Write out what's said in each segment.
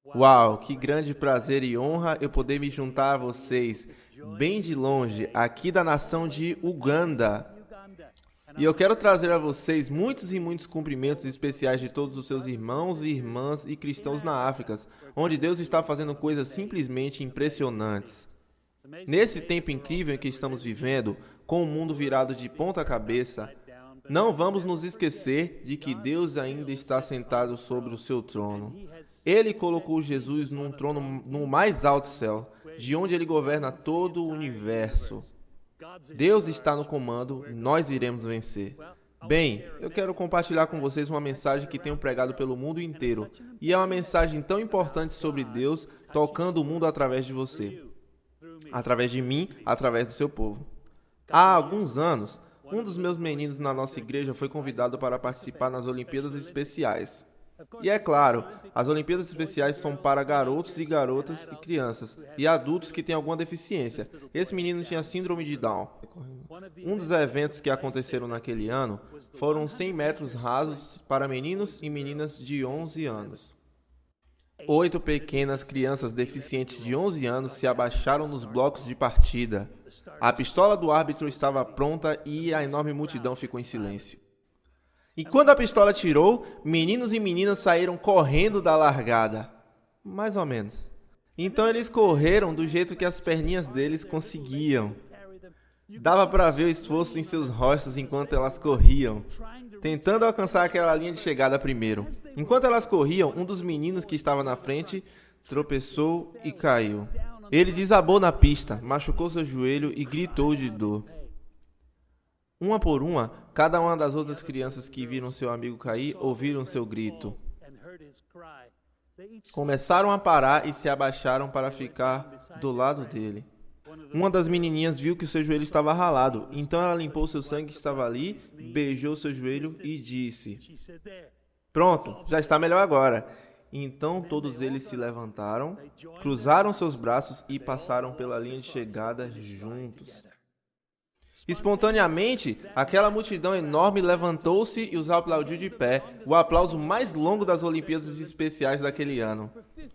Uau, que grande prazer e honra eu poder me juntar a vocês, bem de longe, aqui da nação de Uganda. E eu quero trazer a vocês muitos e muitos cumprimentos especiais de todos os seus irmãos e irmãs e cristãos na África, onde Deus está fazendo coisas simplesmente impressionantes. Nesse tempo incrível em que estamos vivendo, com o mundo virado de ponta cabeça, não vamos nos esquecer de que Deus ainda está sentado sobre o seu trono. Ele colocou Jesus num trono no mais alto céu, de onde ele governa todo o universo. Deus está no comando e nós iremos vencer. Bem, eu quero compartilhar com vocês uma mensagem que tenho pregado pelo mundo inteiro, e é uma mensagem tão importante sobre Deus tocando o mundo através de você, através de mim, através do seu povo. Há alguns anos, um dos meus meninos na nossa igreja foi convidado para participar nas Olimpíadas Especiais. E é claro, as Olimpíadas Especiais são para garotos e garotas e crianças, e adultos que têm alguma deficiência. Esse menino tinha síndrome de Down. Um dos eventos que aconteceram naquele ano foram 100 metros rasos para meninos e meninas de 11 anos. 8 pequenas crianças deficientes de 11 anos se abaixaram nos blocos de partida. A pistola do árbitro estava pronta e a enorme multidão ficou em silêncio. E quando a pistola atirou, meninos e meninas saíram correndo da largada. Mais ou menos. Então eles correram do jeito que as perninhas deles conseguiam. Dava para ver o esforço em seus rostos enquanto elas corriam, tentando alcançar aquela linha de chegada primeiro. Enquanto elas corriam, um dos meninos que estava na frente tropeçou e caiu. Ele desabou na pista, machucou seu joelho e gritou de dor. Uma por uma, cada uma das outras crianças que viram seu amigo cair ouviram seu grito. Começaram a parar e se abaixaram para ficar do lado dele. Uma das menininhas viu que o seu joelho estava ralado, então ela limpou seu sangue que estava ali, beijou seu joelho e disse: "Pronto, já está melhor agora." Então todos eles se levantaram, cruzaram seus braços e passaram pela linha de chegada juntos. Espontaneamente, aquela multidão enorme levantou-se e os aplaudiu de pé, o aplauso mais longo das Olimpíadas Especiais daquele ano.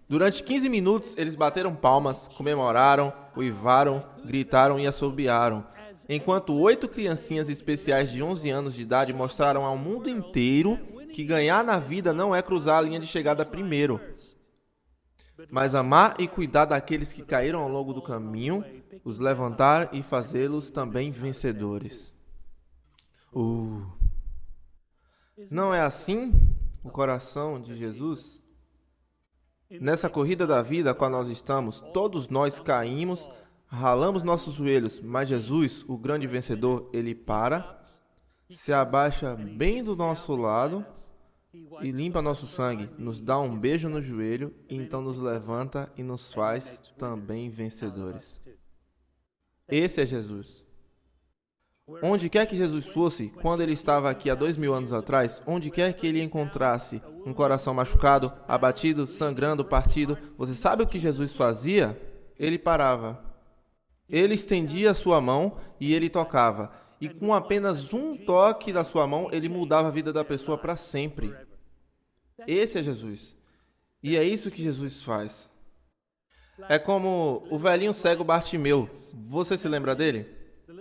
Durante 15 minutos, eles bateram palmas, comemoraram, uivaram, gritaram e assobiaram, enquanto 8 criancinhas especiais de 11 anos de idade mostraram ao mundo inteiro que ganhar na vida não é cruzar a linha de chegada primeiro, mas amar e cuidar daqueles que caíram ao longo do caminho, os levantar e fazê-los também vencedores. Não é assim o coração de Jesus? Nessa corrida da vida a qual nós estamos, todos nós caímos, ralamos nossos joelhos, mas Jesus, o grande vencedor, ele para, se abaixa bem do nosso lado e limpa nosso sangue, nos dá um beijo no joelho e então nos levanta e nos faz também vencedores. Esse é Jesus. Onde quer que Jesus fosse, quando ele estava aqui há 2000 anos atrás, onde quer que ele encontrasse um coração machucado, abatido, sangrando, partido, você sabe o que Jesus fazia? Ele parava. Ele estendia a sua mão e ele tocava. E com apenas um toque da sua mão, ele mudava a vida da pessoa para sempre. Esse é Jesus. E é isso que Jesus faz. É como o velhinho cego Bartimeu. Você se lembra dele?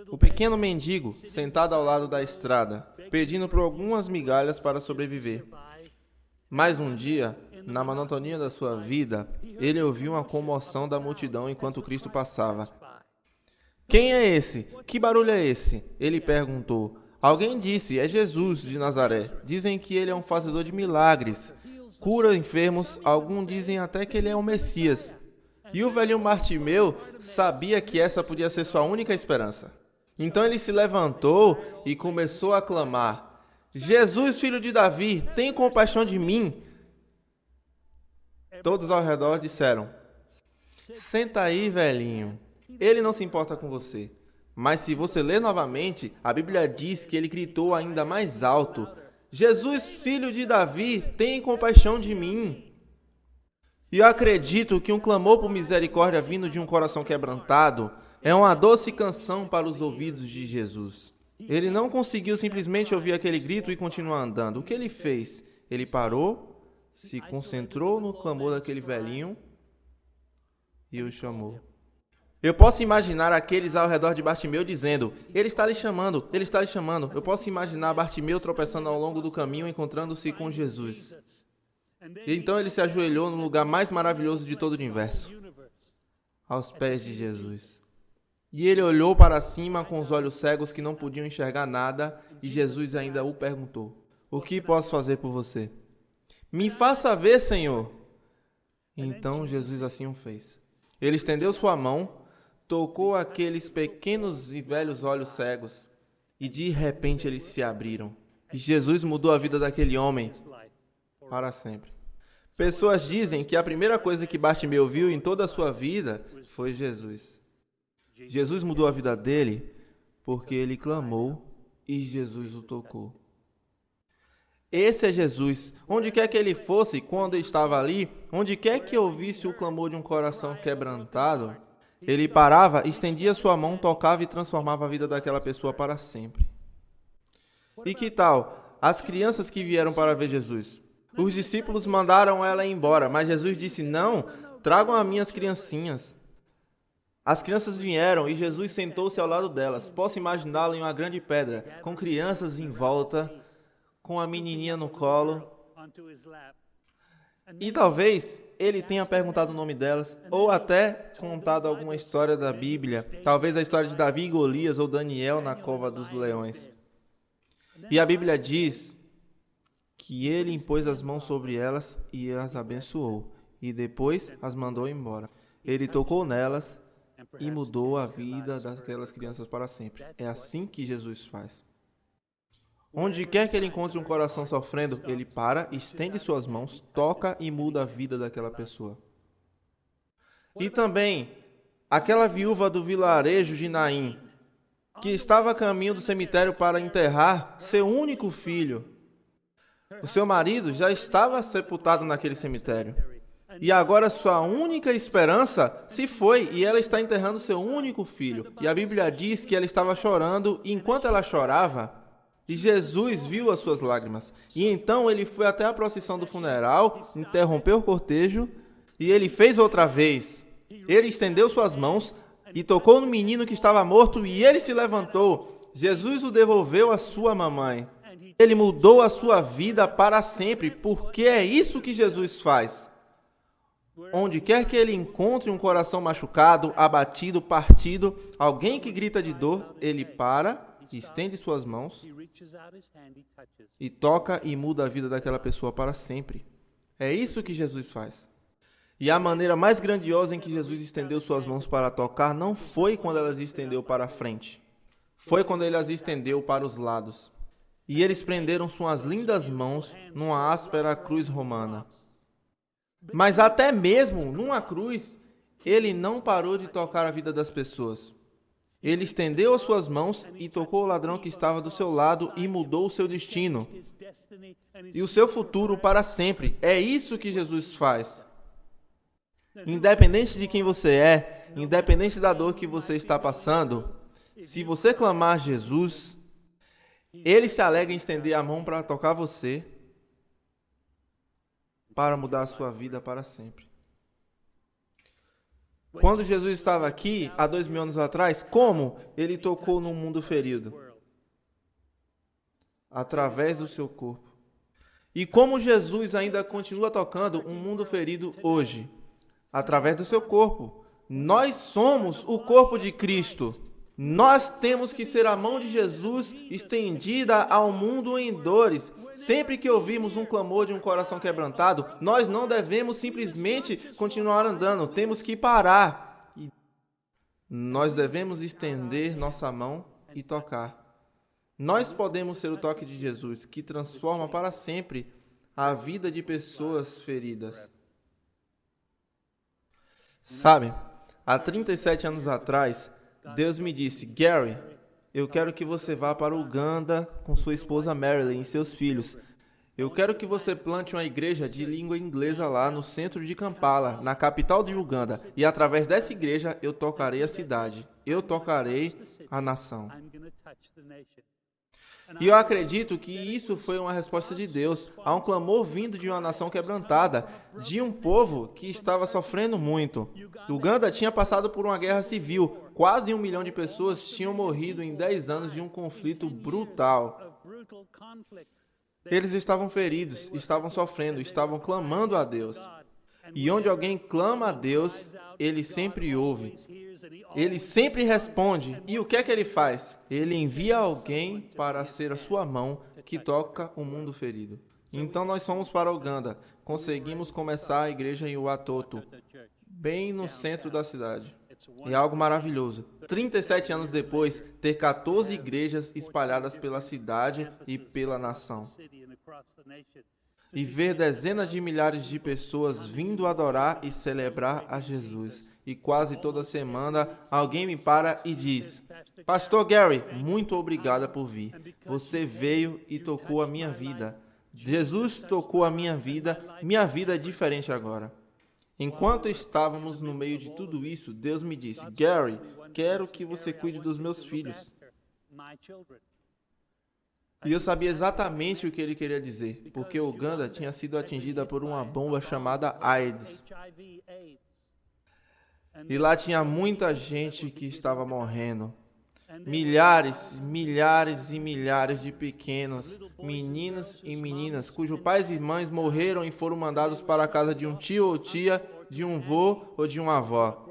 O pequeno mendigo, sentado ao lado da estrada, pedindo por algumas migalhas para sobreviver. Mas um dia, na monotonia da sua vida, ele ouviu uma comoção da multidão enquanto Cristo passava. "Quem é esse? Que barulho é esse?" ele perguntou. Alguém disse: "É Jesus de Nazaré. Dizem que ele é um fazedor de milagres. Cura enfermos, alguns dizem até que ele é o Messias." E o velhinho Bartimeu sabia que essa podia ser sua única esperança. Então ele se levantou e começou a clamar: "Jesus, filho de Davi, tem compaixão de mim." Todos ao redor disseram: "Senta aí, velhinho. Ele não se importa com você." Mas se você ler novamente, a Bíblia diz que ele gritou ainda mais alto: "Jesus, filho de Davi, tem compaixão de mim." E eu acredito que um clamor por misericórdia vindo de um coração quebrantado é uma doce canção para os ouvidos de Jesus. Ele não conseguiu simplesmente ouvir aquele grito e continuar andando. O que ele fez? Ele parou, se concentrou no clamor daquele velhinho e o chamou. Eu posso imaginar aqueles ao redor de Bartimeu dizendo: ele está lhe chamando, ele está lhe chamando. Eu posso imaginar Bartimeu tropeçando ao longo do caminho, encontrando-se com Jesus. E então ele se ajoelhou no lugar mais maravilhoso de todo o universo, aos pés de Jesus. E ele olhou para cima com os olhos cegos que não podiam enxergar nada, e Jesus ainda o perguntou: o que posso fazer por você? Me faça ver, Senhor. Então Jesus assim o fez. Ele estendeu sua mão, tocou aqueles pequenos e velhos olhos cegos, e de repente eles se abriram. E Jesus mudou a vida daquele homem para sempre. Pessoas dizem que a primeira coisa que Bartimeu viu em toda a sua vida foi Jesus. Jesus mudou a vida dele porque ele clamou e Jesus o tocou. Esse é Jesus. Onde quer que ele fosse, quando estava ali, onde quer que ouvisse o clamor de um coração quebrantado, ele parava, estendia sua mão, tocava e transformava a vida daquela pessoa para sempre. E que tal as crianças que vieram para ver Jesus? Os discípulos mandaram ela embora, mas Jesus disse: não, tragam as minhas criancinhas. As crianças vieram e Jesus sentou-se ao lado delas. Posso imaginá-lo em uma grande pedra, com crianças em volta, com a menininha no colo. E talvez ele tenha perguntado o nome delas, ou até contado alguma história da Bíblia, talvez a história de Davi e Golias, ou Daniel na cova dos leões. E a Bíblia diz que ele impôs as mãos sobre elas e as abençoou, e depois as mandou embora. Ele tocou nelas e mudou a vida daquelas crianças para sempre. É assim que Jesus faz. Onde quer que ele encontre um coração sofrendo, ele para, estende suas mãos, toca e muda a vida daquela pessoa. E também, aquela viúva do vilarejo de Naim, que estava a caminho do cemitério para enterrar seu único filho. O seu marido já estava sepultado naquele cemitério. E agora sua única esperança se foi, e ela está enterrando seu único filho. E a Bíblia diz que ela estava chorando, e enquanto ela chorava, e Jesus viu as suas lágrimas. E então ele foi até a procissão do funeral, interrompeu o cortejo, e ele fez outra vez. Ele estendeu suas mãos e tocou no menino que estava morto, e ele se levantou. Jesus o devolveu à sua mamãe. Ele mudou a sua vida para sempre, porque é isso que Jesus faz. Onde quer que ele encontre um coração machucado, abatido, partido, alguém que grita de dor, ele para, estende suas mãos e toca e muda a vida daquela pessoa para sempre. É isso que Jesus faz. E a maneira mais grandiosa em que Jesus estendeu suas mãos para tocar não foi quando elas estendeu para a frente. Foi quando ele as estendeu para os lados. E eles prenderam suas lindas mãos numa áspera cruz romana. Mas até mesmo numa cruz, ele não parou de tocar a vida das pessoas. Ele estendeu as suas mãos e tocou o ladrão que estava do seu lado e mudou o seu destino e o seu futuro para sempre. É isso que Jesus faz. Independente de quem você é, independente da dor que você está passando, se você clamar Jesus, ele se alegra em estender a mão para tocar você, para mudar a sua vida para sempre. Quando Jesus estava aqui, há 2000 anos atrás, como ele tocou num mundo ferido? Através do seu corpo. E como Jesus ainda continua tocando um mundo ferido hoje? Através do seu corpo. Nós somos o corpo de Cristo. Nós temos que ser a mão de Jesus estendida ao mundo em dores. Sempre que ouvirmos um clamor de um coração quebrantado, nós não devemos simplesmente continuar andando. Temos que parar. Nós devemos estender nossa mão e tocar. Nós podemos ser o toque de Jesus, que transforma para sempre a vida de pessoas feridas. Sabe, há 37 anos atrás, Deus me disse: Gary, eu quero que você vá para Uganda com sua esposa Marilyn e seus filhos. Eu quero que você plante uma igreja de língua inglesa lá no centro de Kampala, na capital de Uganda. E através dessa igreja eu tocarei a cidade. Eu tocarei a nação. E eu acredito que isso foi uma resposta de Deus a um clamor vindo de uma nação quebrantada, de um povo que estava sofrendo muito. Uganda tinha passado por uma guerra civil. Quase 1 milhão de pessoas tinham morrido em 10 anos de um conflito brutal. Eles estavam feridos, estavam sofrendo, estavam clamando a Deus. E onde alguém clama a Deus, Ele sempre ouve. Ele sempre responde. E o que é que Ele faz? Ele envia alguém para ser a sua mão que toca o mundo ferido. Então nós fomos para Uganda. Conseguimos começar a igreja em Watoto, bem no centro da cidade. É algo maravilhoso. 37 anos depois, ter 14 igrejas espalhadas pela cidade e pela nação. E ver dezenas de milhares de pessoas vindo adorar e celebrar a Jesus. E quase toda semana alguém me para e diz: Pastor Gary, muito obrigada por vir. Você veio e tocou a minha vida. Jesus tocou a minha vida é diferente agora. Enquanto estávamos no meio de tudo isso, Deus me disse: Gary, quero que você cuide dos meus filhos. E eu sabia exatamente o que ele queria dizer, porque Uganda tinha sido atingida por uma bomba chamada AIDS. E lá tinha muita gente que estava morrendo. Milhares, milhares e milhares de pequenos, meninos e meninas, cujos pais e mães morreram e foram mandados para a casa de um tio ou tia, de um vô ou de uma avó,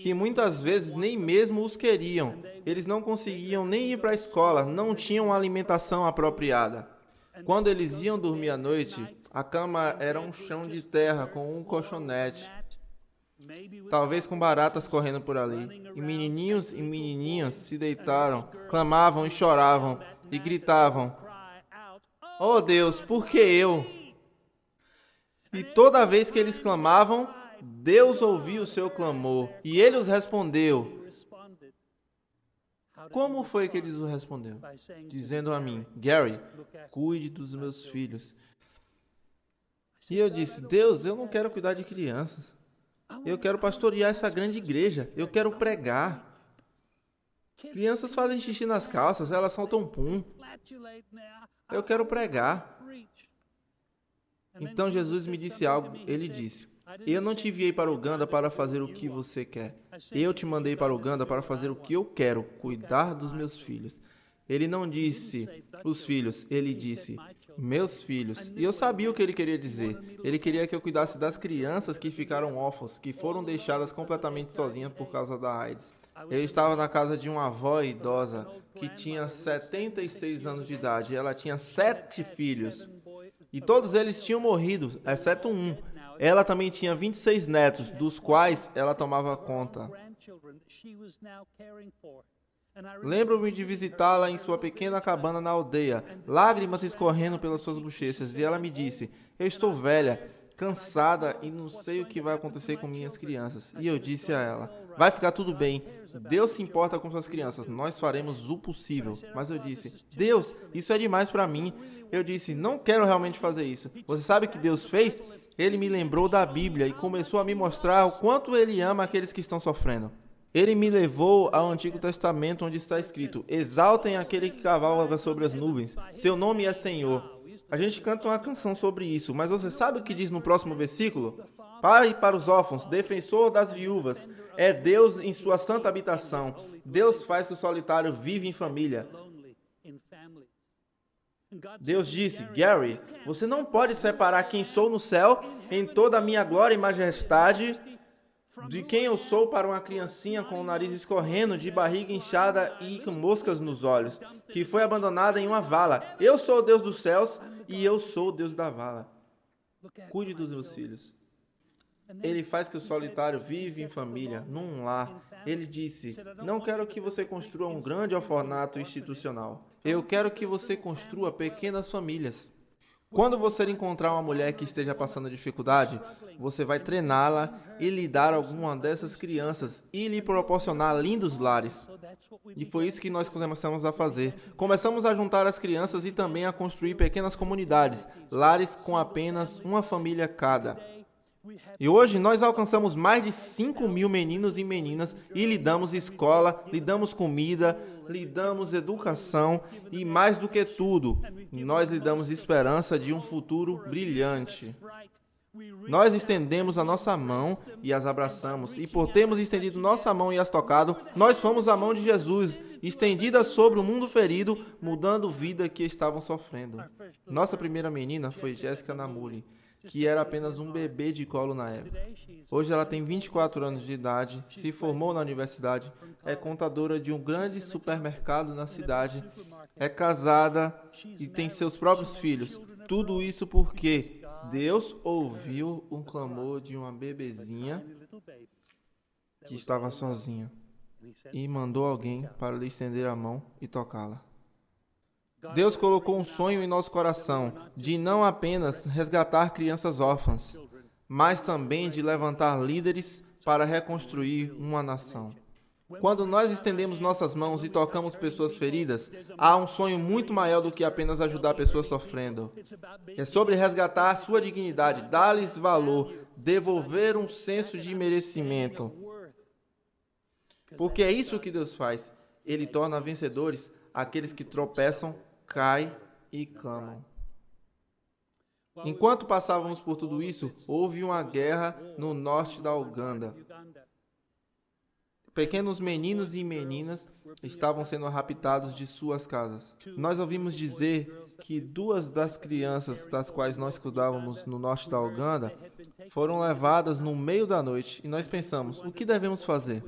que muitas vezes nem mesmo os queriam. Eles não conseguiam nem ir para a escola, não tinham alimentação apropriada. Quando eles iam dormir à noite, a cama era um chão de terra com um colchonete, talvez com baratas correndo por ali. E menininhos e menininhas se deitaram, clamavam e choravam e gritavam: Oh Deus, por que eu? E toda vez que eles clamavam, Deus ouviu o seu clamor e Ele os respondeu. Como foi que Ele os respondeu? Dizendo a mim: Gary, cuide dos meus filhos. E eu disse: Deus, eu não quero cuidar de crianças. Eu quero pastorear essa grande igreja. Eu quero pregar. Crianças fazem xixi nas calças, elas soltam pum. Eu quero pregar. Então Jesus me disse algo. Ele disse: Eu não te enviei para Uganda para fazer o que você quer. Eu te mandei para Uganda para fazer o que eu quero, cuidar dos meus filhos. Ele não disse os filhos, ele disse meus filhos. E eu sabia o que ele queria dizer. Ele queria que eu cuidasse das crianças que ficaram órfãs, que foram deixadas completamente sozinhas por causa da AIDS. Eu estava na casa de uma avó idosa que tinha 76 anos de idade. Ela tinha 7 filhos. E todos eles tinham morrido, exceto um. Ela também tinha 26 netos, dos quais ela tomava conta. Lembro-me de visitá-la em sua pequena cabana na aldeia, lágrimas escorrendo pelas suas bochechas, e ela me disse: Eu estou velha, cansada e não sei o que vai acontecer com minhas crianças. E eu disse a ela: Vai ficar tudo bem, Deus se importa com suas crianças, nós faremos o possível. Mas eu disse: Deus, isso é demais para mim. Eu disse: Não quero realmente fazer isso. Você sabe o que Deus fez? Ele me lembrou da Bíblia e começou a me mostrar o quanto Ele ama aqueles que estão sofrendo. Ele me levou ao Antigo Testamento, onde está escrito: Exaltem aquele que cavalga sobre as nuvens, seu nome é Senhor. A gente canta uma canção sobre isso, mas você sabe o que diz no próximo versículo? Pai para os órfãos, defensor das viúvas, é Deus em sua santa habitação. Deus faz que o solitário vive em família. Deus disse: Gary, você não pode separar quem sou no céu, em toda a minha glória e majestade, de quem eu sou para uma criancinha com o nariz escorrendo, de barriga inchada e com moscas nos olhos, que foi abandonada em uma vala. Eu sou o Deus dos céus e eu sou o Deus da vala. Cuide dos meus filhos. Ele faz que o solitário vive em família, num lar. Ele disse: Não quero que você construa um grande orfanato institucional. Eu quero que você construa pequenas famílias. Quando você encontrar uma mulher que esteja passando dificuldade, você vai treiná-la e lhe dar alguma dessas crianças e lhe proporcionar lindos lares. E foi isso que nós começamos a fazer. Começamos a juntar as crianças e também a construir pequenas comunidades, lares com apenas uma família cada. E hoje nós alcançamos mais de 5 mil meninos e meninas e lhe damos escola, lhe damos comida, lhe damos educação e, mais do que tudo, nós lhe damos esperança de um futuro brilhante. Nós estendemos a nossa mão e as abraçamos, e por termos estendido nossa mão e as tocado, nós fomos a mão de Jesus, estendida sobre o mundo ferido, mudando vida que estavam sofrendo. Nossa primeira menina foi Jéssica Namuli, que era apenas um bebê de colo na época. Hoje ela tem 24 anos de idade, se formou na universidade, é contadora de um grande supermercado na cidade, é casada e tem seus próprios filhos. Tudo isso porque Deus ouviu um clamor de uma bebezinha que estava sozinha e mandou alguém para lhe estender a mão e tocá-la. Deus colocou um sonho em nosso coração de não apenas resgatar crianças órfãs, mas também de levantar líderes para reconstruir uma nação. Quando nós estendemos nossas mãos e tocamos pessoas feridas, há um sonho muito maior do que apenas ajudar pessoas sofrendo. É sobre resgatar a sua dignidade, dar-lhes valor, devolver um senso de merecimento. Porque é isso que Deus faz. Ele torna vencedores aqueles que tropeçam, caem e clamam. Enquanto passávamos por tudo isso, houve uma guerra no norte da Uganda. Pequenos meninos e meninas estavam sendo raptados de suas casas. Nós ouvimos dizer que 2 das crianças das quais nós cuidávamos no norte da Uganda foram levadas no meio da noite e nós pensamos, o que devemos fazer?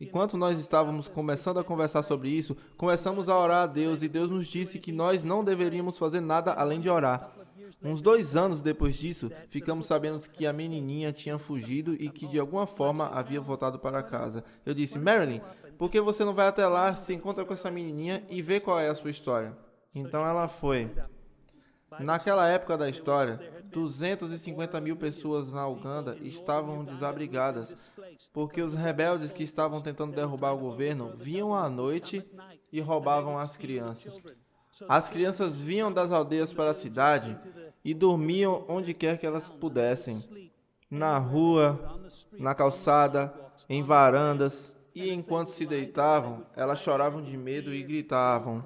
Enquanto nós estávamos começando a conversar sobre isso, começamos a orar a Deus e Deus nos disse que nós não deveríamos fazer nada além de orar. Uns 2 anos depois disso, ficamos sabendo que a menininha tinha fugido e que de alguma forma havia voltado para casa. Eu disse, Marilyn, por que você não vai até lá, se encontra com essa menininha e vê qual é a sua história? Então ela foi. Naquela época da história, 250 mil pessoas na Uganda estavam desabrigadas, porque os rebeldes que estavam tentando derrubar o governo vinham à noite e roubavam as crianças. As crianças vinham das aldeias para a cidade e dormiam onde quer que elas pudessem, na rua, na calçada, em varandas, e enquanto se deitavam, elas choravam de medo e gritavam,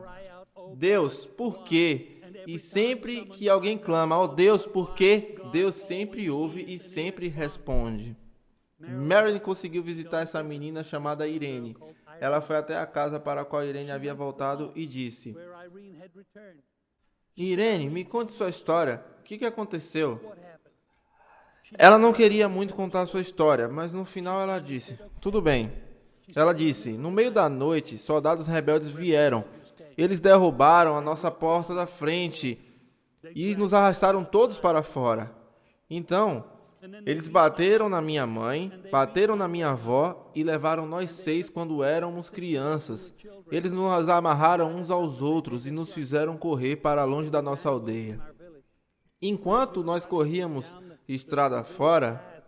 Deus, por quê? E sempre que alguém clama, ó Deus, por quê? Deus sempre ouve e sempre responde. Marilyn conseguiu visitar essa menina chamada Irene. Ela foi até a casa para a qual Irene havia voltado e disse, Irene, me conte sua história. O que aconteceu? Ela não queria muito contar sua história, mas no final ela disse, tudo bem. Ela disse, no meio da noite, soldados rebeldes vieram. Eles derrubaram a nossa porta da frente e nos arrastaram todos para fora. Então, eles bateram na minha mãe, bateram na minha avó e levaram nós 6 quando éramos crianças. Eles nos amarraram uns aos outros e nos fizeram correr para longe da nossa aldeia. Enquanto nós corríamos estrada fora,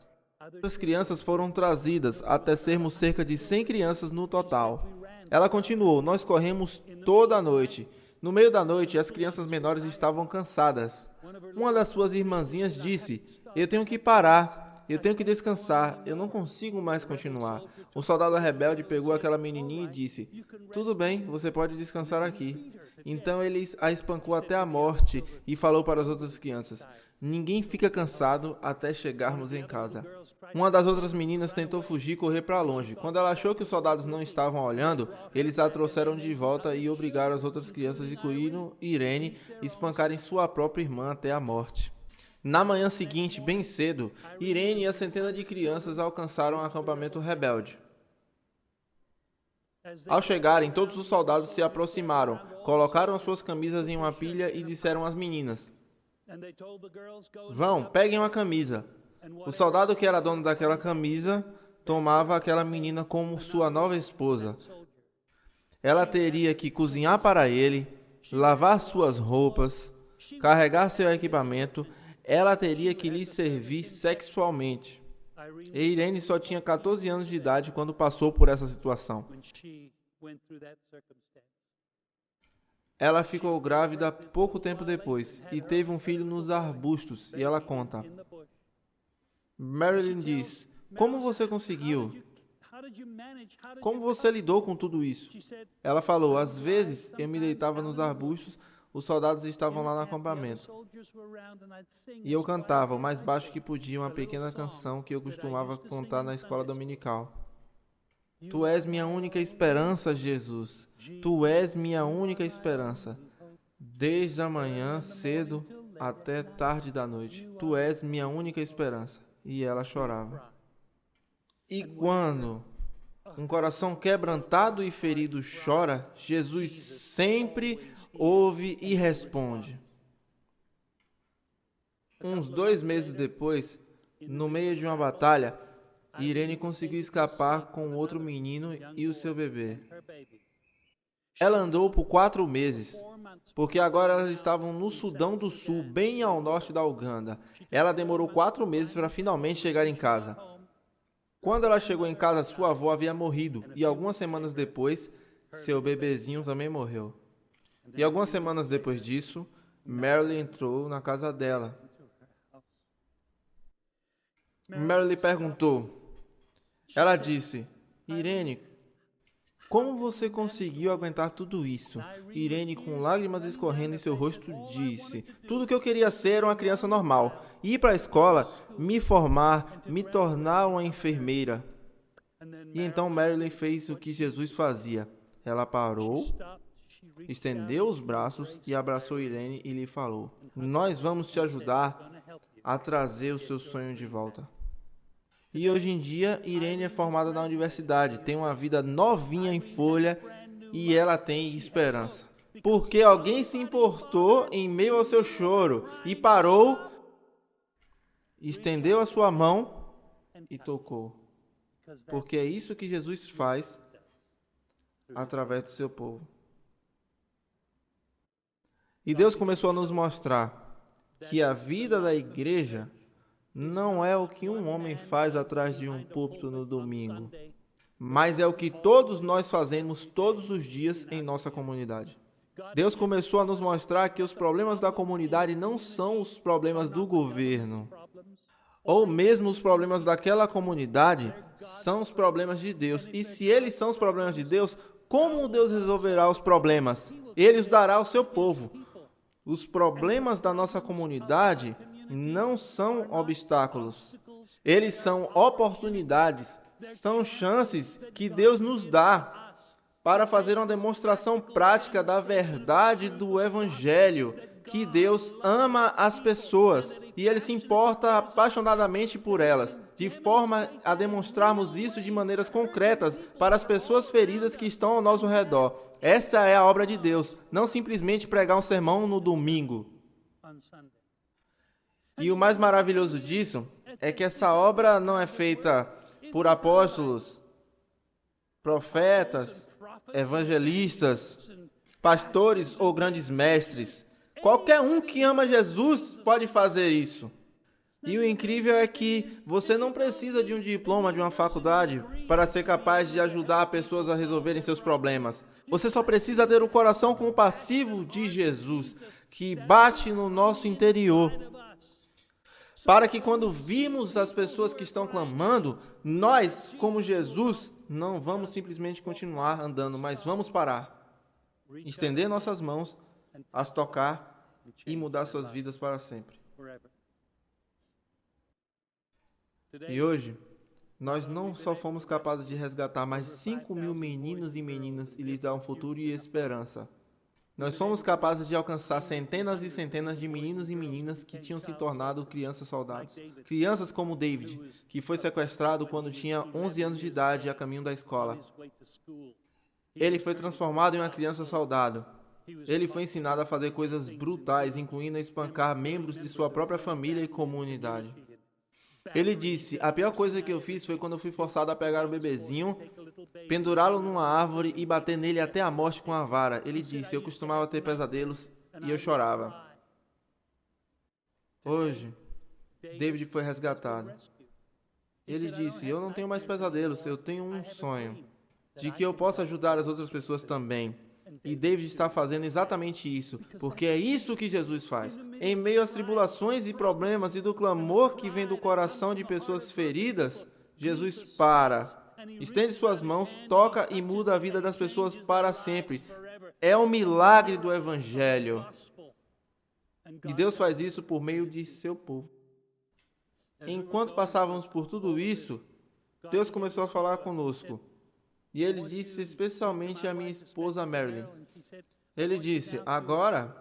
as crianças foram trazidas até sermos cerca de 100 crianças no total. Ela continuou, nós corremos toda a noite. No meio da noite, as crianças menores estavam cansadas. Uma das suas irmãzinhas disse, eu tenho que parar, eu tenho que descansar, eu não consigo mais continuar. O soldado rebelde pegou aquela menininha e disse, tudo bem, você pode descansar aqui. Então ele a espancou até a morte e falou para as outras crianças, ninguém fica cansado até chegarmos em casa. Uma das outras meninas tentou fugir e correr para longe. Quando ela achou que os soldados não estavam olhando, eles a trouxeram de volta e obrigaram as outras crianças, incluindo Irene, a espancarem sua própria irmã até a morte. Na manhã seguinte, bem cedo, Irene e a centena de crianças alcançaram o acampamento rebelde. Ao chegarem, todos os soldados se aproximaram, colocaram suas camisas em uma pilha e disseram às meninas, vão, peguem uma camisa. O soldado que era dono daquela camisa tomava aquela menina como sua nova esposa. Ela teria que cozinhar para ele, lavar suas roupas, carregar seu equipamento, ela teria que lhe servir sexualmente. E Irene só tinha 14 anos de idade quando passou por essa situação. Ela ficou grávida pouco tempo depois e teve um filho nos arbustos, e ela conta. Marilyn diz: como você conseguiu? Como você lidou com tudo isso? Ela falou: às vezes eu me deitava nos arbustos, os soldados estavam lá no acampamento. E eu cantava o mais baixo que podia uma pequena canção que eu costumava contar na escola dominical. Tu és minha única esperança, Jesus. Tu és minha única esperança. Desde a manhã cedo até tarde da noite. Tu és minha única esperança. E ela chorava. E quando um coração quebrantado e ferido chora, Jesus sempre ouve e responde. Uns 2 meses depois, no meio de uma batalha, Irene conseguiu escapar com outro menino e o seu bebê. Ela andou por 4 meses, porque agora elas estavam no Sudão do Sul, bem ao norte da Uganda. Ela demorou 4 meses para finalmente chegar em casa. Quando ela chegou em casa, sua avó havia morrido, e algumas semanas depois, seu bebezinho também morreu. E algumas semanas depois disso, Marilyn entrou na casa dela. Marilyn perguntou. Ela disse: Irene, como você conseguiu aguentar tudo isso? Irene, com lágrimas escorrendo em seu rosto, disse: tudo que eu queria ser era uma criança normal. Ir para a escola, me formar, me tornar uma enfermeira. E então Marilyn fez o que Jesus fazia. Ela parou, estendeu os braços e abraçou Irene e lhe falou: nós vamos te ajudar a trazer o seu sonho de volta. E hoje em dia, Irene é formada na universidade, tem uma vida novinha em folha e ela tem esperança. Porque alguém se importou em meio ao seu choro e parou, estendeu a sua mão e tocou. Porque é isso que Jesus faz através do seu povo. E Deus começou a nos mostrar que a vida da igreja não é o que um homem faz atrás de um púlpito no domingo, mas é o que todos nós fazemos todos os dias em nossa comunidade. Deus começou a nos mostrar que os problemas da comunidade não são os problemas do governo, ou mesmo os problemas daquela comunidade são os problemas de Deus. E se eles são os problemas de Deus, como Deus resolverá os problemas? Ele os dará ao seu povo. Os problemas da nossa comunidade não são obstáculos. Eles são oportunidades, são chances que Deus nos dá para fazer uma demonstração prática da verdade do Evangelho, que Deus ama as pessoas e Ele se importa apaixonadamente por elas, de forma a demonstrarmos isso de maneiras concretas para as pessoas feridas que estão ao nosso redor. Essa é a obra de Deus, não simplesmente pregar um sermão no domingo. E o mais maravilhoso disso é que essa obra não é feita por apóstolos, profetas, evangelistas, pastores ou grandes mestres. Qualquer um que ama Jesus pode fazer isso. E o incrível é que você não precisa de um diploma de uma faculdade para ser capaz de ajudar pessoas a resolverem seus problemas. Você só precisa ter o coração compassivo de Jesus, que bate no nosso interior. Para que quando vimos as pessoas que estão clamando, nós, como Jesus, não vamos simplesmente continuar andando, mas vamos parar, estender nossas mãos, as tocar e mudar suas vidas para sempre. E hoje, nós não só fomos capazes de resgatar mais 5.000 meninos e meninas e lhes dar um futuro e esperança. Nós fomos capazes de alcançar centenas e centenas de meninos e meninas que tinham se tornado crianças soldados. Crianças como David, que foi sequestrado quando tinha 11 anos de idade a caminho da escola. Ele foi transformado em uma criança soldado. Ele foi ensinado a fazer coisas brutais, incluindo espancar membros de sua própria família e comunidade. Ele disse: a pior coisa que eu fiz foi quando eu fui forçado a pegar o bebezinho, pendurá-lo numa árvore e bater nele até a morte com a vara. Ele disse: eu costumava ter pesadelos e eu chorava. Hoje, David foi resgatado. Ele disse: eu não tenho mais pesadelos, eu tenho um sonho de que eu possa ajudar as outras pessoas também. E David está fazendo exatamente isso, porque é isso que Jesus faz. Em meio às tribulações e problemas e do clamor que vem do coração de pessoas feridas, Jesus para, estende suas mãos, toca e muda a vida das pessoas para sempre. É o milagre do Evangelho. E Deus faz isso por meio de seu povo. Enquanto passávamos por tudo isso, Deus começou a falar conosco. E Ele disse especialmente à minha esposa Marilyn. Ele disse, agora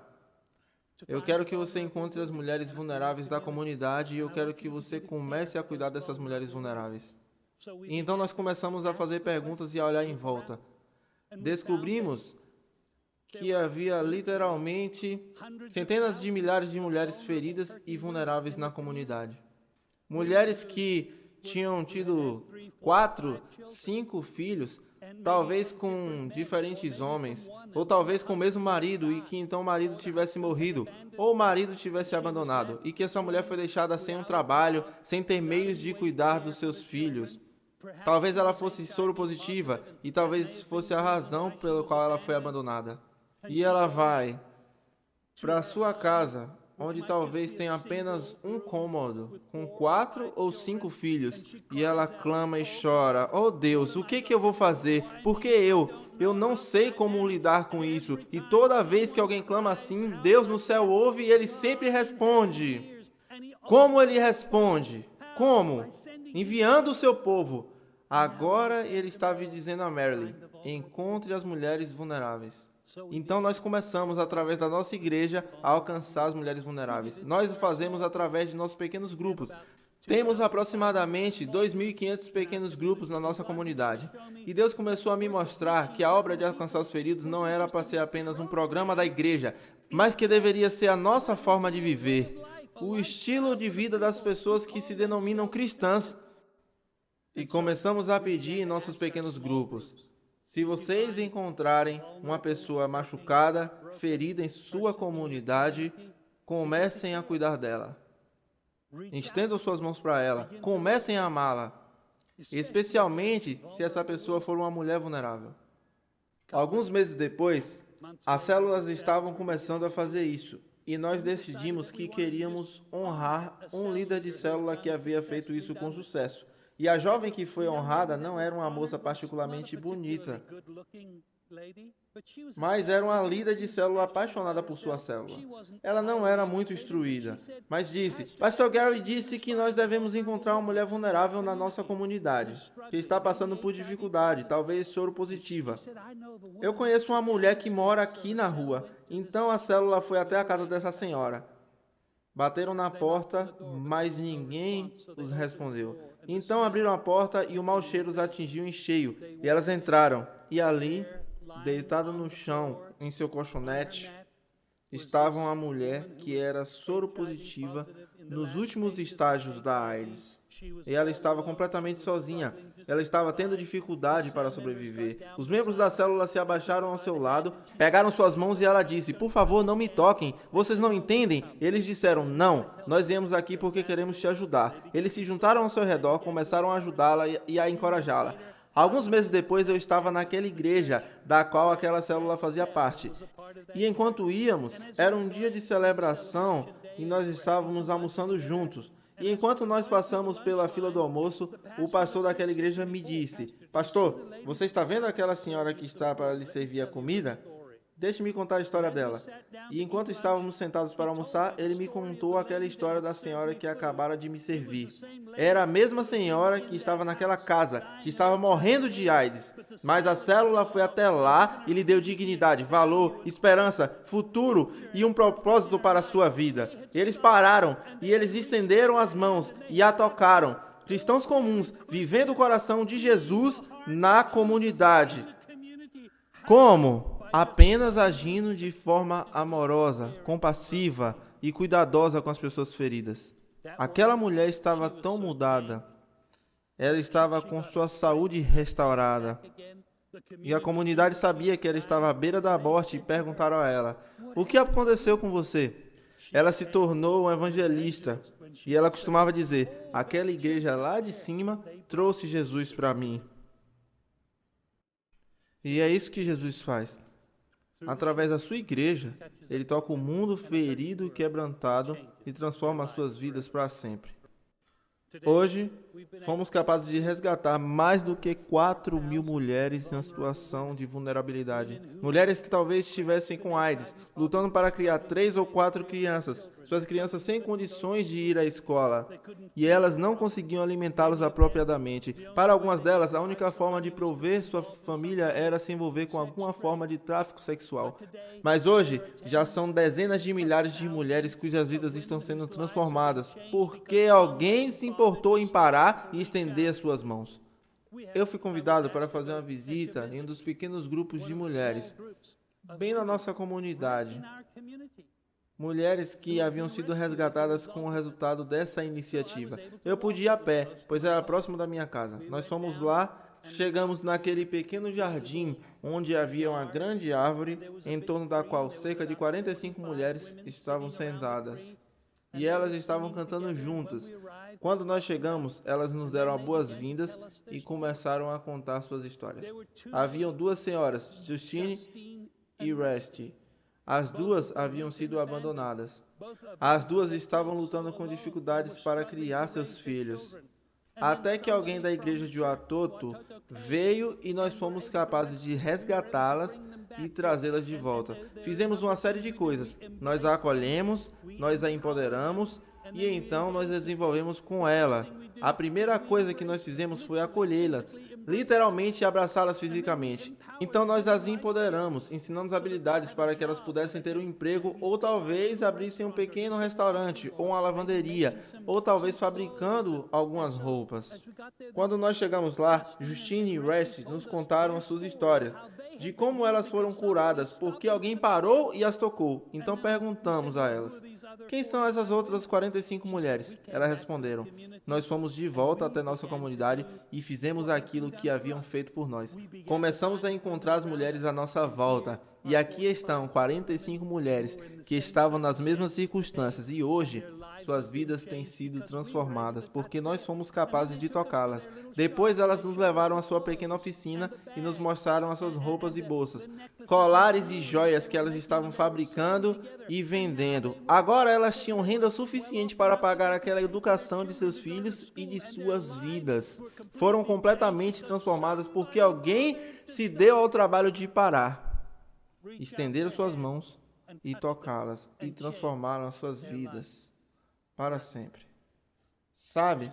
eu quero que você encontre as mulheres vulneráveis da comunidade e eu quero que você comece a cuidar dessas mulheres vulneráveis. E então nós começamos a fazer perguntas e a olhar em volta. Descobrimos que havia literalmente centenas de milhares de mulheres feridas e vulneráveis na comunidade. Mulheres que tinham tido 4, 5 filhos, talvez com diferentes homens, ou talvez com o mesmo marido, e que então o marido tivesse morrido, ou o marido tivesse abandonado, e que essa mulher foi deixada sem um trabalho, sem ter meios de cuidar dos seus filhos. Talvez ela fosse soropositiva, e talvez fosse a razão pela qual ela foi abandonada. E ela vai para a sua casa, onde talvez tenha apenas um cômodo, com 4 ou 5 filhos, e ela clama e chora, oh Deus, o que eu vou fazer? Porque eu não sei como lidar com isso, e toda vez que alguém clama assim, Deus no céu ouve e Ele sempre responde. Como Ele responde? Como? Enviando o seu povo. Agora Ele estava dizendo a Marilyn, encontre as mulheres vulneráveis. Então nós começamos, através da nossa igreja, a alcançar as mulheres vulneráveis. Nós o fazemos através de nossos pequenos grupos. Temos aproximadamente 2.500 pequenos grupos na nossa comunidade. E Deus começou a me mostrar que a obra de alcançar os feridos não era para ser apenas um programa da igreja, mas que deveria ser a nossa forma de viver, o estilo de vida das pessoas que se denominam cristãs. E começamos a pedir em nossos pequenos grupos, se vocês encontrarem uma pessoa machucada, ferida em sua comunidade, comecem a cuidar dela. Estendam suas mãos para ela. Comecem a amá-la. Especialmente se essa pessoa for uma mulher vulnerável. Alguns meses depois, as células estavam começando a fazer isso. E nós decidimos que queríamos honrar um líder de célula que havia feito isso com sucesso. E a jovem que foi honrada não era uma moça particularmente bonita, mas era uma líder de célula apaixonada por sua célula. Ela não era muito instruída, mas disse, Pastor Gary disse que nós devemos encontrar uma mulher vulnerável na nossa comunidade, que está passando por dificuldade, talvez soropositiva. Eu conheço uma mulher que mora aqui na rua, então a célula foi até a casa dessa senhora. Bateram na porta, mas ninguém os respondeu. Então abriram a porta e o mau cheiro os atingiu em cheio. E elas entraram. E ali, deitada no chão, em seu colchonete, estava uma mulher que era soropositiva nos últimos estágios da AIDS. E ela estava completamente sozinha. Ela estava tendo dificuldade para sobreviver. Os membros da célula se abaixaram ao seu lado, pegaram suas mãos e ela disse, por favor, não me toquem. Vocês não entendem? Eles disseram, não, nós viemos aqui porque queremos te ajudar. Eles se juntaram ao seu redor, começaram a ajudá-la e a encorajá-la. Alguns meses depois, eu estava naquela igreja da qual aquela célula fazia parte. E enquanto íamos, era um dia de celebração e nós estávamos almoçando juntos. E enquanto nós passamos pela fila do almoço, o pastor daquela igreja me disse, Pastor, você está vendo aquela senhora que está para lhe servir a comida? Deixe-me contar a história dela. E enquanto estávamos sentados para almoçar, ele me contou aquela história da senhora que acabara de me servir. Era a mesma senhora que estava naquela casa, que estava morrendo de AIDS. Mas a célula foi até lá e lhe deu dignidade, valor, esperança, futuro e um propósito para a sua vida. Eles pararam e eles estenderam as mãos e a tocaram. Cristãos comuns, vivendo o coração de Jesus na comunidade. Como? Apenas agindo de forma amorosa, compassiva e cuidadosa com as pessoas feridas. Aquela mulher estava tão mudada. Ela estava com sua saúde restaurada. E a comunidade sabia que ela estava à beira da morte e perguntaram a ela, o que aconteceu com você? Ela se tornou um evangelista e ela costumava dizer, aquela igreja lá de cima trouxe Jesus para mim. E é isso que Jesus faz. Através da sua igreja, ele toca o mundo ferido e quebrantado e transforma as suas vidas para sempre. Hoje, fomos capazes de resgatar mais do que 4.000 mulheres em uma situação de vulnerabilidade. Mulheres que talvez estivessem com AIDS, lutando para criar 3 ou 4 crianças, suas crianças sem condições de ir à escola, e elas não conseguiam alimentá-los apropriadamente. Para algumas delas, a única forma de prover sua família era se envolver com alguma forma de tráfico sexual. Mas hoje, já são dezenas de milhares de mulheres cujas vidas estão sendo transformadas, porque alguém se importou em parar e estender as suas mãos. Eu fui convidado para fazer uma visita em um dos pequenos grupos de mulheres, bem na nossa comunidade. Mulheres que haviam sido resgatadas com o resultado dessa iniciativa. Eu pude ir a pé, pois era próximo da minha casa. Nós fomos lá, chegamos naquele pequeno jardim onde havia uma grande árvore, em torno da qual cerca de 45 mulheres estavam sentadas. E elas estavam cantando juntas. Quando nós chegamos, elas nos deram boas-vindas e começaram a contar suas histórias. Haviam 2 senhoras, Justine e Rusty. As 2 haviam sido abandonadas. As 2 estavam lutando com dificuldades para criar seus filhos. Até que alguém da igreja de Watoto veio e nós fomos capazes de resgatá-las e trazê-las de volta. Fizemos uma série de coisas. Nós a acolhemos, nós a empoderamos e então nós desenvolvemos com ela. A primeira coisa que nós fizemos foi acolhê-las, literalmente abraçá-las fisicamente. Então nós as empoderamos, ensinamos habilidades para que elas pudessem ter um emprego ou talvez abrissem um pequeno restaurante ou uma lavanderia ou talvez fabricando algumas roupas. Quando nós chegamos lá, Justine e Rusty nos contaram as suas histórias, de como elas foram curadas porque alguém parou e as tocou. Então perguntamos a elas: quem são essas outras 45 mulheres? Elas responderam: nós fomos de volta até nossa comunidade e fizemos aquilo que haviam feito por nós. Começamos a encontrar as mulheres à nossa volta. E aqui estão 45 mulheres que estavam nas mesmas circunstâncias e hoje suas vidas têm sido transformadas porque nós fomos capazes de tocá-las. Depois elas nos levaram à sua pequena oficina e nos mostraram as suas roupas e bolsas, colares e joias que elas estavam fabricando e vendendo. Agora elas tinham renda suficiente para pagar aquela educação de seus filhos e de suas vidas. Foram completamente transformadas porque alguém se deu ao trabalho de parar, estender suas mãos e tocá-las e transformaram as suas vidas para sempre. Sabe?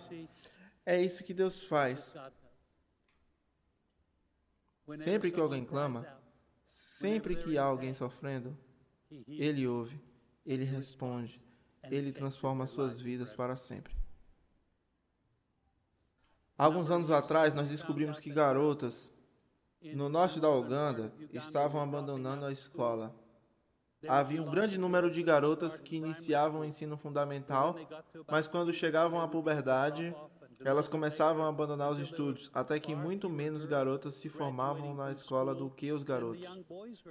É isso que Deus faz. Sempre que alguém clama, sempre que há alguém sofrendo, Ele ouve, Ele responde, Ele transforma as suas vidas para sempre. Alguns anos atrás, nós descobrimos que garotas no norte da Uganda estavam abandonando a escola. Havia um grande número de garotas que iniciavam o ensino fundamental, mas quando chegavam à puberdade, elas começavam a abandonar os estudos, até que muito menos garotas se formavam na escola do que os garotos.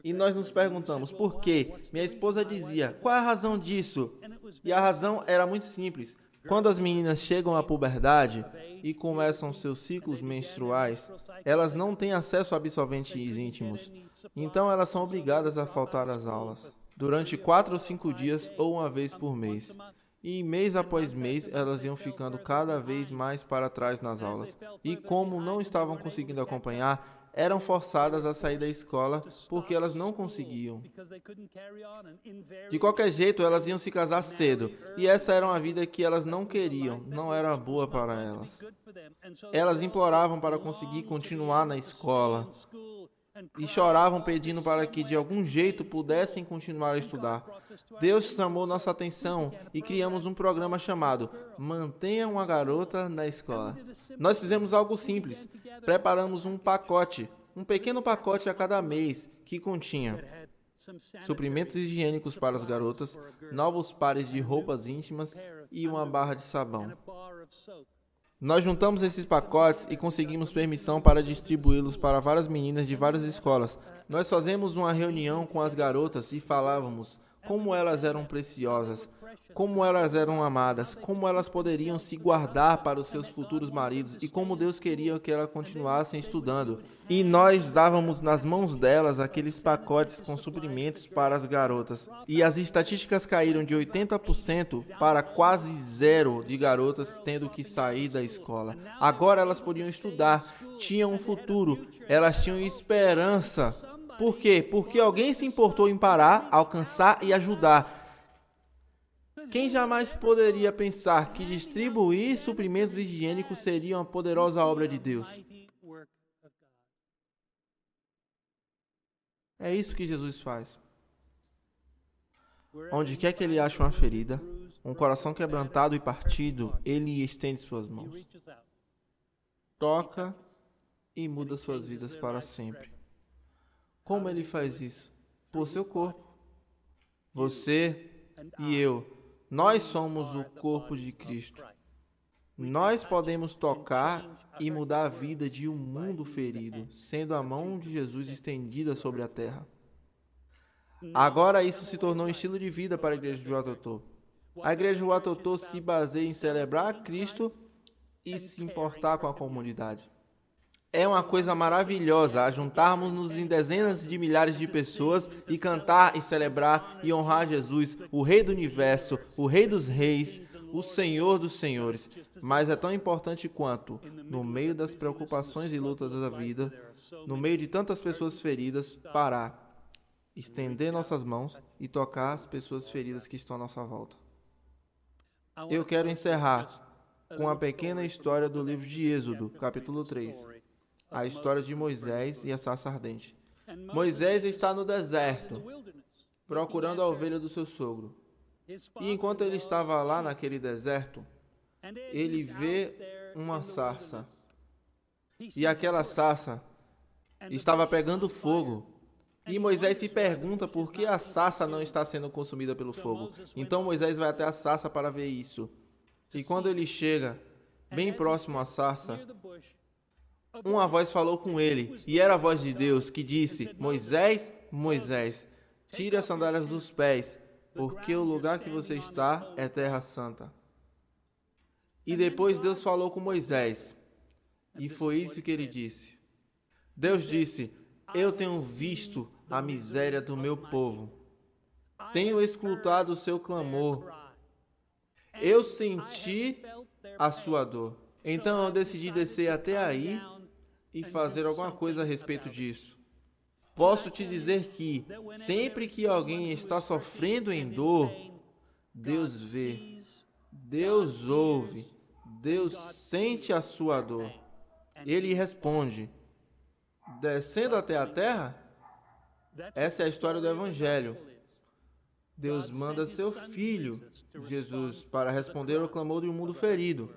E nós nos perguntamos por quê? Minha esposa dizia: qual é a razão disso? E a razão era muito simples. Quando as meninas chegam à puberdade e começam seus ciclos menstruais, elas não têm acesso a absorventes íntimos. Então elas são obrigadas a faltar às aulas durante 4 ou 5 dias ou uma vez por mês. E mês após mês elas iam ficando cada vez mais para trás nas aulas. E como não estavam conseguindo acompanhar, eram forçadas a sair da escola porque elas não conseguiam. De qualquer jeito, elas iam se casar cedo, e essa era uma vida que elas não queriam, não era boa para elas. Elas imploravam para conseguir continuar na escola e choravam pedindo para que de algum jeito pudessem continuar a estudar. Deus chamou nossa atenção e criamos um programa chamado Mantenha uma Garota na Escola. Nós fizemos algo simples. Preparamos um pacote, um pequeno pacote a cada mês que continha suprimentos higiênicos para as garotas, novos pares de roupas íntimas e uma barra de sabão. Nós juntamos esses pacotes e conseguimos permissão para distribuí-los para várias meninas de várias escolas. Nós fazemos uma reunião com as garotas e falávamos como elas eram preciosas. como elas eram amadas, como elas poderiam se guardar para os seus futuros maridos e como Deus queria que elas continuassem estudando. E nós dávamos nas mãos delas aqueles pacotes com suprimentos para as garotas. E as estatísticas caíram de 80% para quase zero de garotas tendo que sair da escola. Agora elas podiam estudar, tinham um futuro, elas tinham esperança. Por quê? Porque alguém se importou em parar, alcançar e ajudar. Quem jamais poderia pensar que distribuir suprimentos higiênicos seria uma poderosa obra de Deus? É isso que Jesus faz. Onde quer que ele ache uma ferida, um coração quebrantado e partido, ele estende suas mãos. Toca e muda suas vidas para sempre. Como ele faz isso? Por seu corpo. Você e eu. Nós somos o corpo de Cristo. Nós podemos tocar e mudar a vida de um mundo ferido, sendo a mão de Jesus estendida sobre a terra. Agora isso se tornou um estilo de vida para a igreja de Watoto. A igreja de Watoto se baseia em celebrar Cristo e se importar com a comunidade. É uma coisa maravilhosa ajuntarmos-nos em dezenas de milhares de pessoas e cantar e celebrar e honrar Jesus, o Rei do Universo, o Rei dos Reis, o Senhor dos Senhores. Mas é tão importante quanto, no meio das preocupações e lutas da vida, no meio de tantas pessoas feridas, parar, estender nossas mãos e tocar as pessoas feridas que estão à nossa volta. Eu quero encerrar com a pequena história do livro de Êxodo, capítulo 3. A história de Moisés e a sarça ardente. Moisés está no deserto, procurando a ovelha do seu sogro. E enquanto ele estava lá naquele deserto, ele vê uma sarça. E aquela sarça estava pegando fogo. E Moisés se pergunta por que a sarça não está sendo consumida pelo fogo. Então Moisés vai até a sarça para ver isso. E quando ele chega bem próximo à sarça, uma voz falou com ele, e era a voz de Deus, que disse: Moisés, Moisés, tire as sandálias dos pés, porque o lugar que você está é terra santa. E depois Deus falou com Moisés, e foi isso que ele disse. Deus disse: eu tenho visto a miséria do meu povo, tenho escutado o seu clamor, eu senti a sua dor. Então eu decidi descer até aí e fazer alguma coisa a respeito disso. Posso te dizer que, sempre que alguém está sofrendo em dor, Deus vê, Deus ouve, Deus sente a sua dor. Ele responde, descendo até a terra? Essa é a história do Evangelho. Deus manda seu Filho, Jesus, para responder ao clamor de um mundo ferido.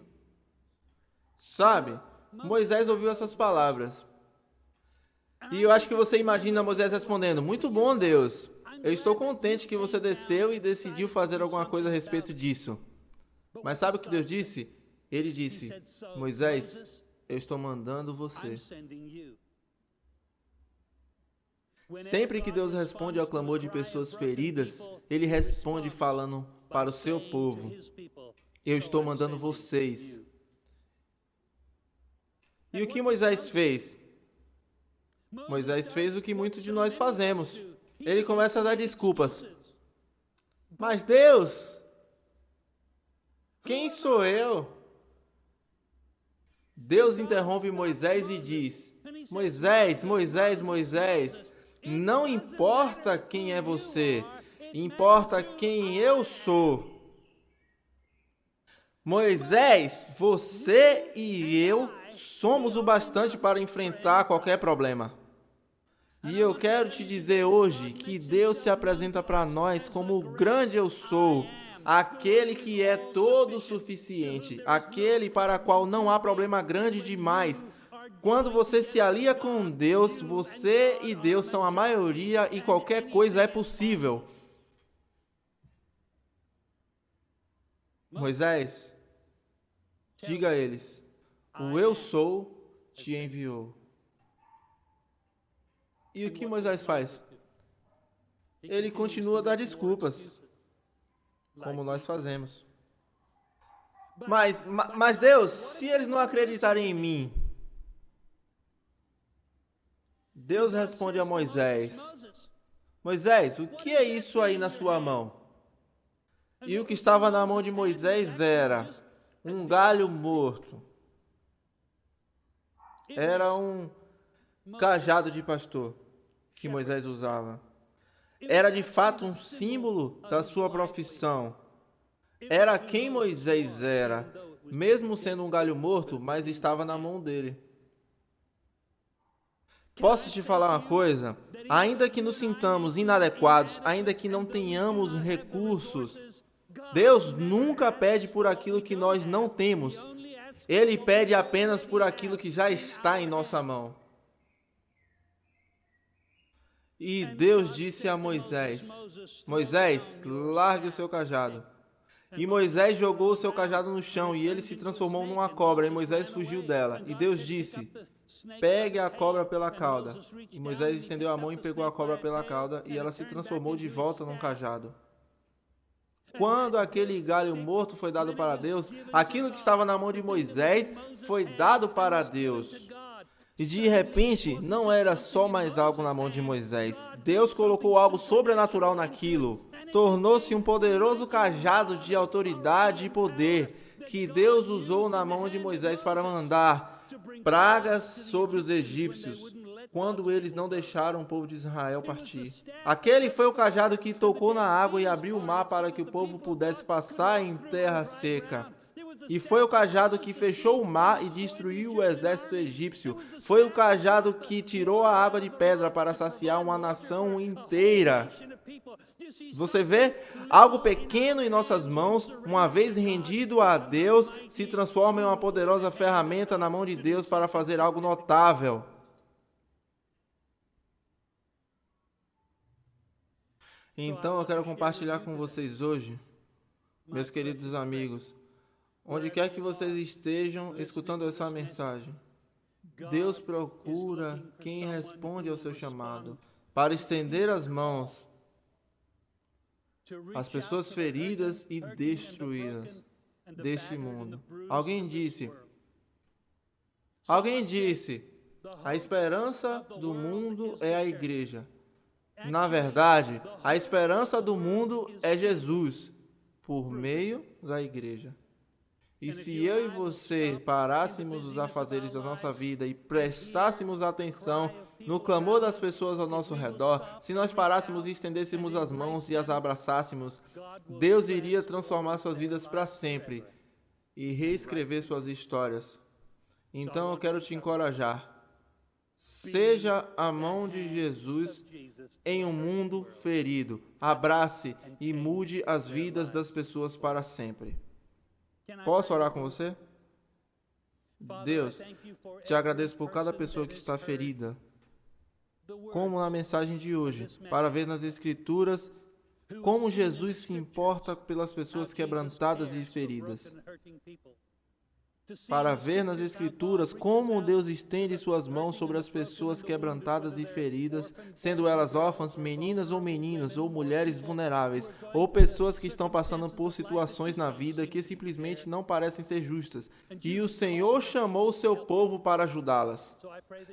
Sabe, Moisés ouviu essas palavras. E eu acho que você imagina Moisés respondendo: muito bom, Deus. Eu estou contente que você desceu e decidiu fazer alguma coisa a respeito disso. Mas sabe o que Deus disse? Ele disse: Moisés, eu estou mandando você. Sempre que Deus responde ao clamor de pessoas feridas, Ele responde falando para o seu povo: eu estou mandando vocês. E o que Moisés fez? Moisés fez o que muitos de nós fazemos. Ele começa a dar desculpas. Mas Deus, quem sou eu? Deus interrompe Moisés e diz: Moisés, Moisés, Moisés, não importa quem é você, importa quem eu sou. Moisés, você e eu somos o bastante para enfrentar qualquer problema. E eu quero te dizer hoje que Deus se apresenta para nós como o grande eu sou, aquele que é todo suficiente, aquele para o qual não há problema grande demais. Quando você se alia com Deus, você e Deus são a maioria e qualquer coisa é possível. Moisés, diga a eles: o eu sou te enviou. E o que Moisés faz? Ele continua a dar desculpas. como nós fazemos. Mas Deus, se eles não acreditarem em mim, Deus responde a Moisés: Moisés, o que é isso aí na sua mão? E o que estava na mão de Moisés era um galho morto. Era um cajado de pastor que Moisés usava. Era de fato um símbolo da sua profissão. Era quem Moisés era, mesmo sendo um galho morto, mas estava na mão dele. Posso te falar uma coisa? Ainda que nos sintamos inadequados, ainda que não tenhamos recursos, Deus nunca pede por aquilo que nós não temos. Ele pede apenas por aquilo que já está em nossa mão. E Deus disse a Moisés: Moisés, largue o seu cajado. E Moisés jogou o seu cajado no chão e ele se transformou numa cobra e Moisés fugiu dela. E Deus disse: pegue a cobra pela cauda. E Moisés estendeu a mão e pegou a cobra pela cauda e ela se transformou de volta num cajado. Quando aquele galho morto foi dado para Deus, aquilo que estava na mão de Moisés foi dado para Deus. E de repente, não era só mais algo na mão de Moisés. Deus colocou algo sobrenatural naquilo. Tornou-se um poderoso cajado de autoridade e poder que Deus usou na mão de Moisés para mandar pragas sobre os egípcios, quando eles não deixaram o povo de Israel partir. Aquele foi o cajado que tocou na água e abriu o mar para que o povo pudesse passar em terra seca. E foi o cajado que fechou o mar e destruiu o exército egípcio. Foi o cajado que tirou a água de pedra para saciar uma nação inteira. Você vê? Algo pequeno em nossas mãos, uma vez rendido a Deus, se transforma em uma poderosa ferramenta na mão de Deus para fazer algo notável. Então eu quero compartilhar com vocês hoje, meus queridos amigos, onde quer que vocês estejam escutando essa mensagem, Deus procura quem responde ao seu chamado para estender as mãos às pessoas feridas e destruídas deste mundo. Alguém disse, a esperança do mundo é a igreja. Na verdade, a esperança do mundo é Jesus, por meio da igreja. E se eu e você parássemos os afazeres da nossa vida e prestássemos atenção no clamor das pessoas ao nosso redor, se nós parássemos e estendêssemos as mãos e as abraçássemos, Deus iria transformar suas vidas para sempre e reescrever suas histórias. Então eu quero te encorajar. Seja a mão de Jesus em um mundo ferido. Abrace e mude as vidas das pessoas para sempre. Posso orar com você? Deus, te agradeço por cada pessoa que está ferida, como na mensagem de hoje, para ver nas Escrituras como Jesus se importa pelas pessoas quebrantadas e feridas. Para ver nas Escrituras como Deus estende suas mãos sobre as pessoas quebrantadas e feridas, sendo elas órfãs, meninas ou meninos, ou mulheres vulneráveis, ou pessoas que estão passando por situações na vida que simplesmente não parecem ser justas. E o Senhor chamou o seu povo para ajudá-las.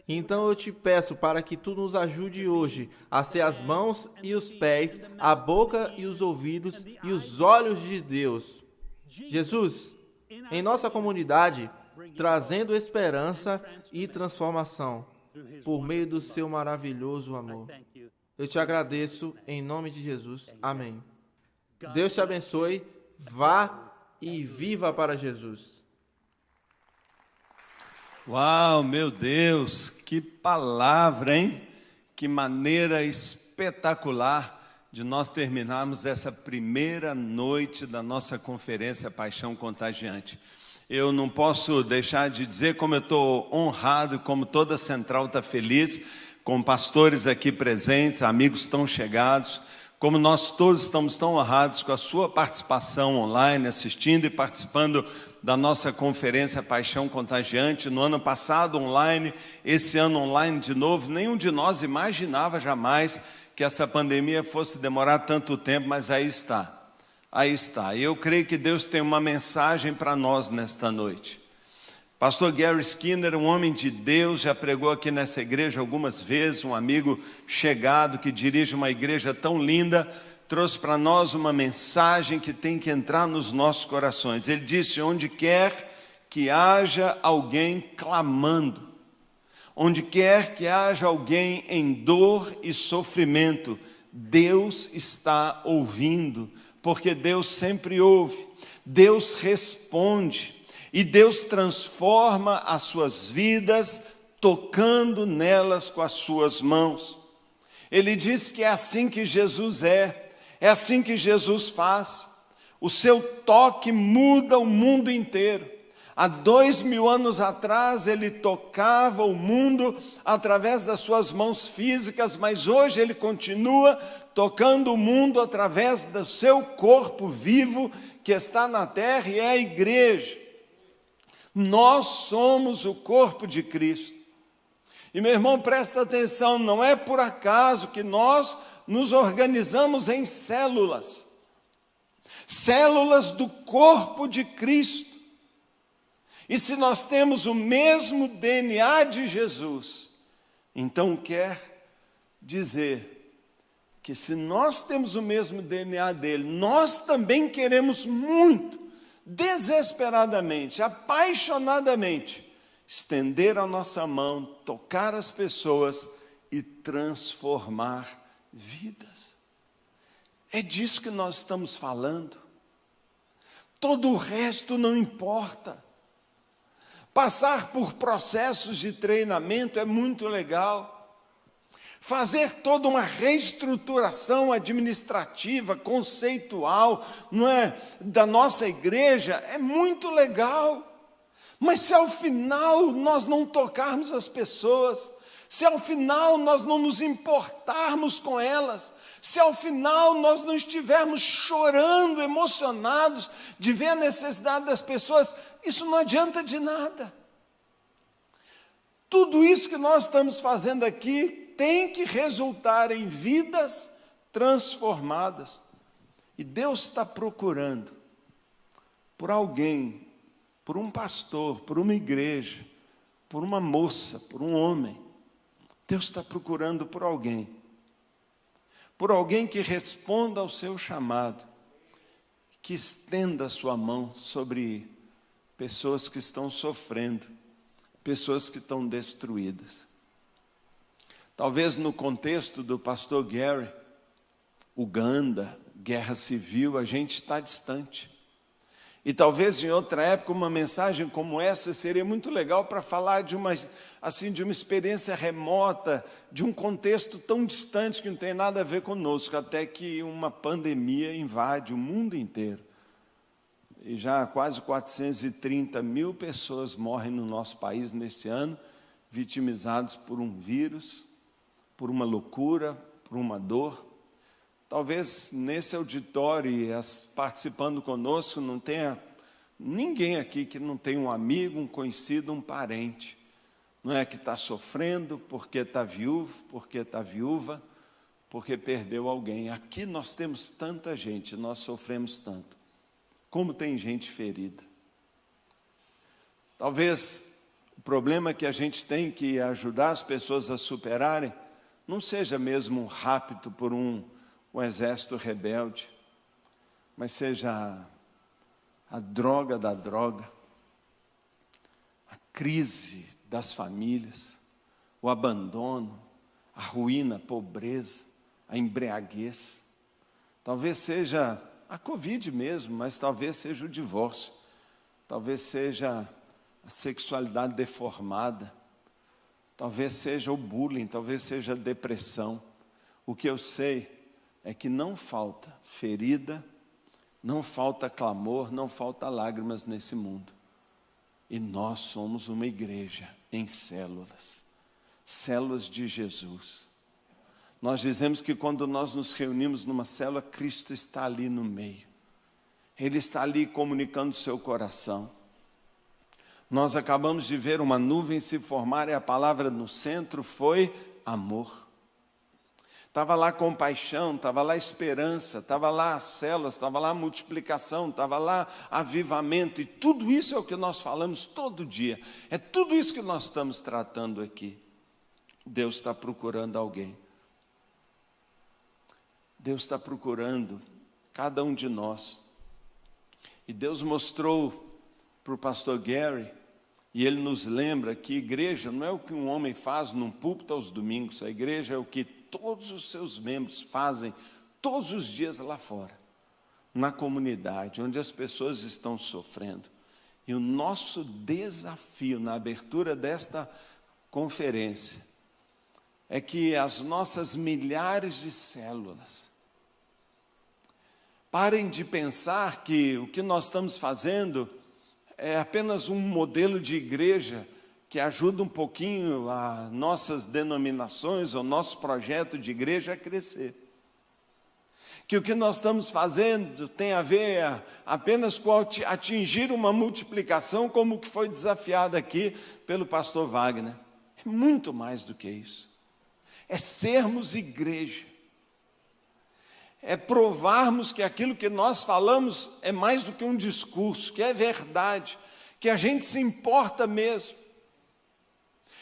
Então eu te peço para que tu nos ajude hoje a ser as mãos e os pés, a boca e os ouvidos e os olhos de Deus. Jesus, em nossa comunidade, trazendo esperança e transformação, por meio do seu maravilhoso amor. Eu te agradeço, em nome de Jesus. Amém. Deus te abençoe, vá e viva para Jesus. Uau, meu Deus, que palavra, hein? Que maneira espetacular de nós terminarmos essa primeira noite da nossa conferência Paixão Contagiante. Eu não posso deixar de dizer como eu estou honrado, como toda a Central está feliz, com pastores aqui presentes, amigos tão chegados, como nós todos estamos tão honrados com a sua participação online, assistindo e participando da nossa conferência Paixão Contagiante. No ano passado online, esse ano online de novo, nenhum de nós imaginava jamais que essa pandemia fosse demorar tanto tempo, mas aí está. Aí está. Eu creio que Deus tem uma mensagem para nós nesta noite. Pastor Gary Skinner, um homem de Deus, já pregou aqui nessa igreja algumas vezes, um amigo chegado que dirige uma igreja tão linda, trouxe para nós uma mensagem que tem que entrar nos nossos corações. Ele disse: onde quer que haja alguém clamando, onde quer que haja alguém em dor e sofrimento, Deus está ouvindo, porque Deus sempre ouve, Deus responde. E Deus transforma as suas vidas, tocando nelas com as suas mãos. Ele diz que é assim que Jesus é assim que Jesus faz. O seu toque muda o mundo inteiro. Há 2000 anos atrás ele tocava o mundo através das suas mãos físicas, mas hoje ele continua tocando o mundo através do seu corpo vivo que está na terra, e é a igreja. Nós somos o corpo de Cristo. E meu irmão, presta atenção, não é por acaso que nós nos organizamos em células. Células do corpo de Cristo. E se nós temos o mesmo DNA de Jesus, então quer dizer que se nós temos o mesmo DNA dele, nós também queremos muito, desesperadamente, apaixonadamente, estender a nossa mão, tocar as pessoas e transformar vidas. É disso que nós estamos falando. Todo o resto não importa. Passar por processos de treinamento é muito legal. Fazer toda uma reestruturação administrativa, conceitual, não é, da nossa igreja é muito legal. Mas se ao final nós não tocarmos as pessoas, se ao final nós não nos importarmos com elas, se ao final nós não estivermos chorando, emocionados de ver a necessidade das pessoas, isso não adianta de nada. Tudo isso que nós estamos fazendo aqui tem que resultar em vidas transformadas. E Deus está procurando por alguém, por um pastor, por uma igreja, por uma moça, por um homem. Deus está procurando por alguém que responda ao seu chamado, que estenda a sua mão sobre pessoas que estão sofrendo, pessoas que estão destruídas. Talvez no contexto do pastor Gary, Uganda, guerra civil, a gente está distante. E talvez em outra época uma mensagem como essa seria muito legal para falar de uma experiência remota, de um contexto tão distante que não tem nada a ver conosco, até que uma pandemia invade o mundo inteiro. E já quase 430 mil pessoas morrem no nosso país neste ano, vitimizados por um vírus, por uma loucura, por uma dor. Talvez nesse auditório, participando conosco, não tenha ninguém aqui que não tenha um amigo, um conhecido, um parente. Não é que está sofrendo porque está viúvo, porque está viúva, porque perdeu alguém. Aqui nós temos tanta gente, nós sofremos tanto. Como tem gente ferida. Talvez o problema que a gente tem que ajudar as pessoas a superarem não seja mesmo um rapto por um exército rebelde, mas seja a droga da droga, a crise das famílias, o abandono, a ruína, a pobreza, a embriaguez. Talvez seja a Covid mesmo, mas talvez seja o divórcio, talvez seja a sexualidade deformada, talvez seja o bullying, talvez seja a depressão. O que eu sei é que não falta ferida, não falta clamor, não falta lágrimas nesse mundo. E nós somos uma igreja em células, células de Jesus. Nós dizemos que quando nós nos reunimos numa célula, Cristo está ali no meio. Ele está ali comunicando o seu coração. Nós acabamos de ver uma nuvem se formar e a palavra no centro foi amor. Estava lá compaixão, estava lá esperança, estava lá as células, estava lá a multiplicação, estava lá avivamento, e tudo isso é o que nós falamos todo dia. É tudo isso que nós estamos tratando aqui. Deus está procurando alguém. Deus está procurando cada um de nós. E Deus mostrou para o pastor Gary, e ele nos lembra que igreja não é o que um homem faz num púlpito aos domingos, a igreja é o que todos os seus membros fazem todos os dias lá fora, na comunidade, onde as pessoas estão sofrendo. E o nosso desafio na abertura desta conferência é que as nossas milhares de células parem de pensar que o que nós estamos fazendo é apenas um modelo de igreja que ajuda um pouquinho as nossas denominações, o nosso projeto de igreja a crescer. Que o que nós estamos fazendo tem a ver apenas com atingir uma multiplicação, como o que foi desafiado aqui pelo pastor Wagner. É muito mais do que isso. É sermos igreja. É provarmos que aquilo que nós falamos é mais do que um discurso, que é verdade, que a gente se importa mesmo.